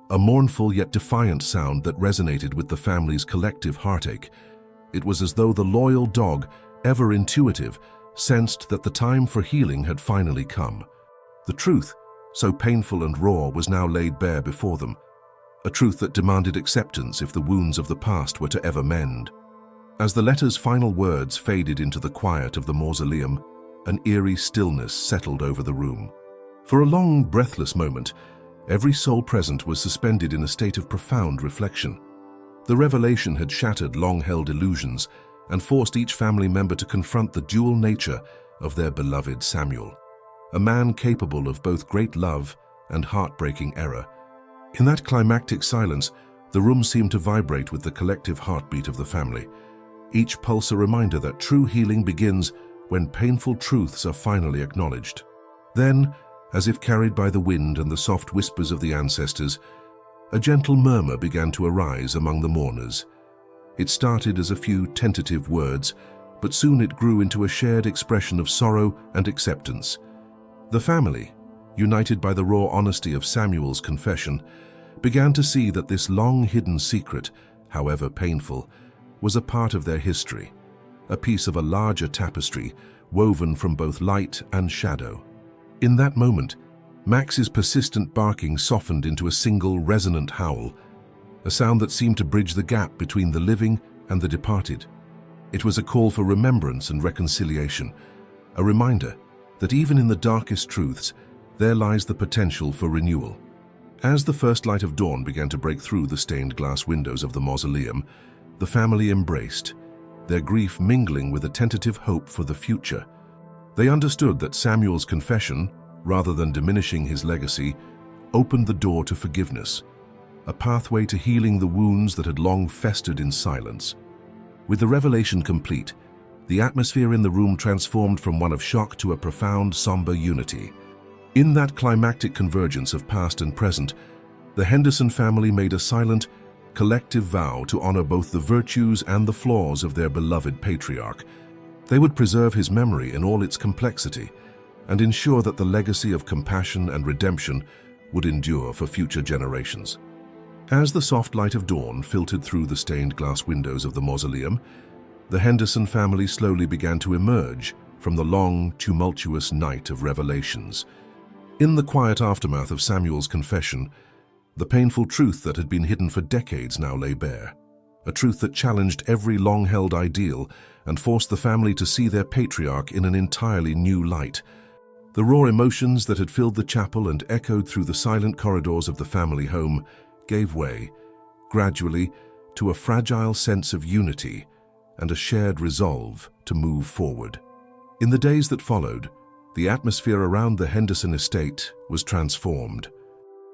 a mournful yet defiant sound that resonated with the family's collective heartache. It was as though the loyal dog, ever intuitive, sensed that the time for healing had finally come. The truth, so painful and raw, was now laid bare before them, a truth that demanded acceptance if the wounds of the past were to ever mend. As the letter's final words faded into the quiet of the mausoleum, an eerie stillness settled over the room. For a long, breathless moment, every soul present was suspended in a state of profound reflection. The revelation had shattered long-held illusions and forced each family member to confront the dual nature of their beloved Samuel, a man capable of both great love and heartbreaking error. In that climactic silence, the room seemed to vibrate with the collective heartbeat of the family, each pulse a reminder that true healing begins when painful truths are finally acknowledged. Then, as if carried by the wind and the soft whispers of the ancestors, a gentle murmur began to arise among the mourners. It started as a few tentative words, but soon it grew into a shared expression of sorrow and acceptance. The family, united by the raw honesty of Samuel's confession, began to see that this long-hidden secret, however painful, was a part of their history, a piece of a larger tapestry woven from both light and shadow. In that moment, Max's persistent barking softened into a single resonant howl, a sound that seemed to bridge the gap between the living and the departed. It was a call for remembrance and reconciliation, a reminder that even in the darkest truths, there lies the potential for renewal. As the first light of dawn began to break through the stained glass windows of the mausoleum, the family embraced, their grief mingling with a tentative hope for the future. They understood that Samuel's confession, rather than diminishing his legacy, opened the door to forgiveness, a pathway to healing the wounds that had long festered in silence. With the revelation complete, the atmosphere in the room transformed from one of shock to a profound, somber unity. In that climactic convergence of past and present, the Henderson family made a silent, collective vow to honor both the virtues and the flaws of their beloved patriarch. They would preserve his memory in all its complexity and ensure that the legacy of compassion and redemption would endure for future generations. As the soft light of dawn filtered through the stained glass windows of the mausoleum, the Henderson family slowly began to emerge from the long, tumultuous night of revelations. In the quiet aftermath of Samuel's confession, the painful truth that had been hidden for decades now lay bare, a truth that challenged every long-held ideal and forced the family to see their patriarch in an entirely new light. The raw emotions that had filled the chapel and echoed through the silent corridors of the family home gave way, gradually to a fragile sense of unity and a shared resolve to move forward. In the days that followed, the atmosphere around the Henderson estate was transformed.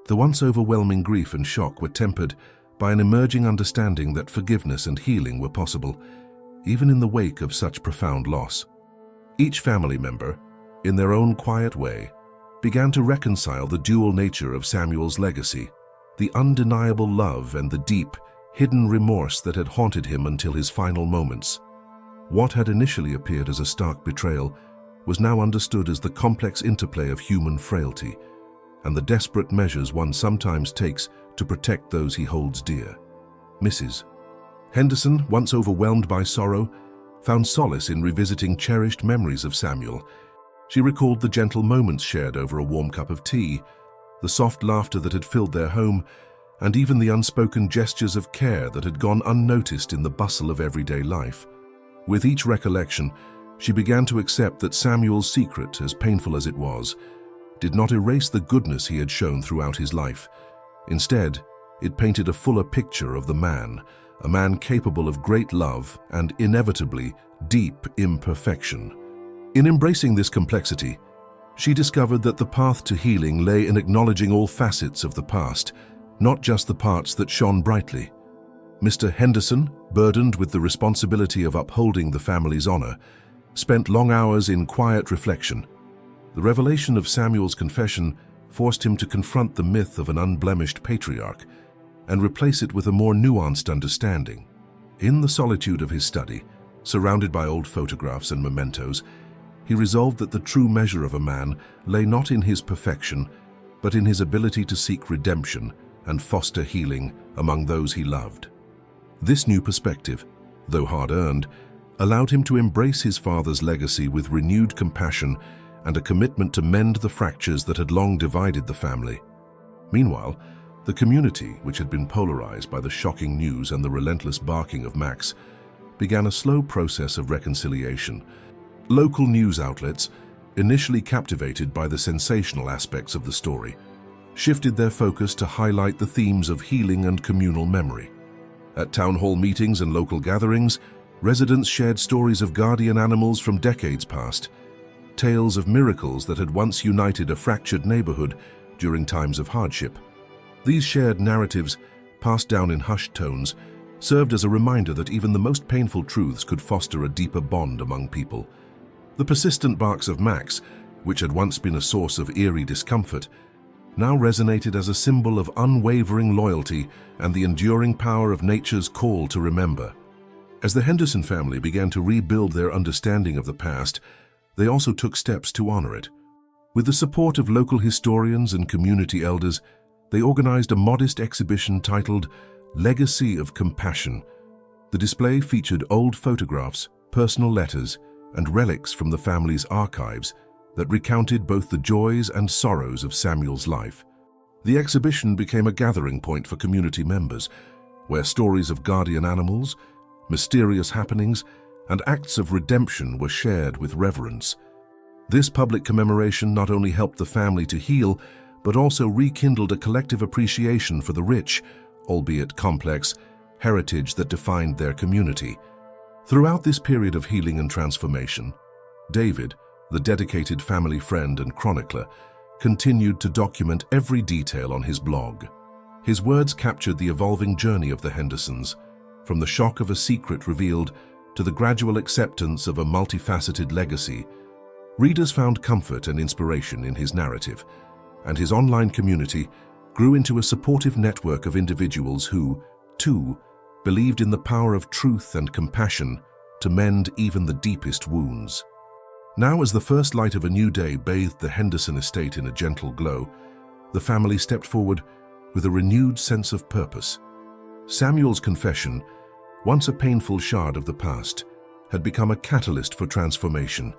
The once overwhelming grief and shock were tempered by an emerging understanding that forgiveness and healing were possible, even in the wake of such profound loss. Each family member, in their own quiet way, began to reconcile the dual nature of Samuel's legacy, the undeniable love and the deep, hidden remorse that had haunted him until his final moments. What had initially appeared as a stark betrayal was now understood as the complex interplay of human frailty and the desperate measures one sometimes takes to protect those he holds dear. Mrs. Henderson, once overwhelmed by sorrow, found solace in revisiting cherished memories of Samuel. She recalled the gentle moments shared over a warm cup of tea, the soft laughter that had filled their home, and even the unspoken gestures of care that had gone unnoticed in the bustle of everyday life. With each recollection, she began to accept that Samuel's secret, as painful as it was, did not erase the goodness he had shown throughout his life. Instead, it painted a fuller picture of the man, a man capable of great love and, inevitably, deep imperfection. In embracing this complexity, she discovered that the path to healing lay in acknowledging all facets of the past, not just the parts that shone brightly. Mr. Henderson, burdened with the responsibility of upholding the family's honor, spent long hours in quiet reflection. The revelation of Samuel's confession forced him to confront the myth of an unblemished patriarch and replace it with a more nuanced understanding. In the solitude of his study, surrounded by old photographs and mementos, he resolved that the true measure of a man lay not in his perfection, but in his ability to seek redemption and foster healing among those he loved. This new perspective, though hard-earned, allowed him to embrace his father's legacy with renewed compassion and a commitment to mend the fractures that had long divided the family. Meanwhile, the community, which had been polarized by the shocking news and the relentless barking of Max, began a slow process of reconciliation. Local news outlets, initially captivated by the sensational aspects of the story, shifted their focus to highlight the themes of healing and communal memory. At town hall meetings and local gatherings, residents shared stories of guardian animals from decades past, tales of miracles that had once united a fractured neighborhood during times of hardship. These shared narratives, passed down in hushed tones, served as a reminder that even the most painful truths could foster a deeper bond among people. The persistent barks of Max, which had once been a source of eerie discomfort, now resonated as a symbol of unwavering loyalty and the enduring power of nature's call to remember. As the Henderson family began to rebuild their understanding of the past, they also took steps to honor it. With the support of local historians and community elders, they organized a modest exhibition titled Legacy of Compassion. The display featured old photographs, personal letters, and relics from the family's archives that recounted both the joys and sorrows of Samuel's life. The exhibition became a gathering point for community members, where stories of guardian animals, mysterious happenings, and acts of redemption were shared with reverence. This public commemoration not only helped the family to heal, but also rekindled a collective appreciation for the rich, albeit complex, heritage that defined their community. Throughout this period of healing and transformation, David, the dedicated family friend and chronicler, continued to document every detail on his blog. His words captured the evolving journey of the Hendersons, from the shock of a secret revealed to the gradual acceptance of a multifaceted legacy. Readers found comfort and inspiration in his narrative, and his online community grew into a supportive network of individuals who, too, believed in the power of truth and compassion to mend even the deepest wounds. Now, as the first light of a new day bathed the Henderson estate in a gentle glow, the family stepped forward with a renewed sense of purpose. Samuel's confession, once a painful shard of the past, had become a catalyst for transformation,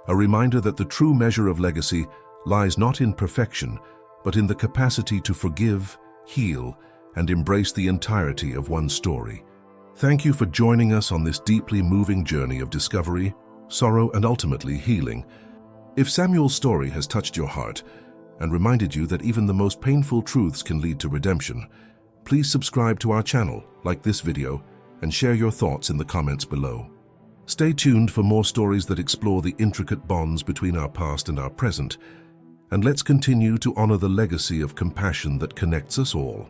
a reminder that the true measure of legacy lies not in perfection, but in the capacity to forgive, heal, and embrace the entirety of one's story. Thank you for joining us on this deeply moving journey of discovery, sorrow, and ultimately healing. If Samuel's story has touched your heart and reminded you that even the most painful truths can lead to redemption, Please subscribe to our channel, like this video, and share your thoughts in the comments below. Stay tuned for more stories that explore the intricate bonds between our past and our present, and let's continue to honor the legacy of compassion that connects us all.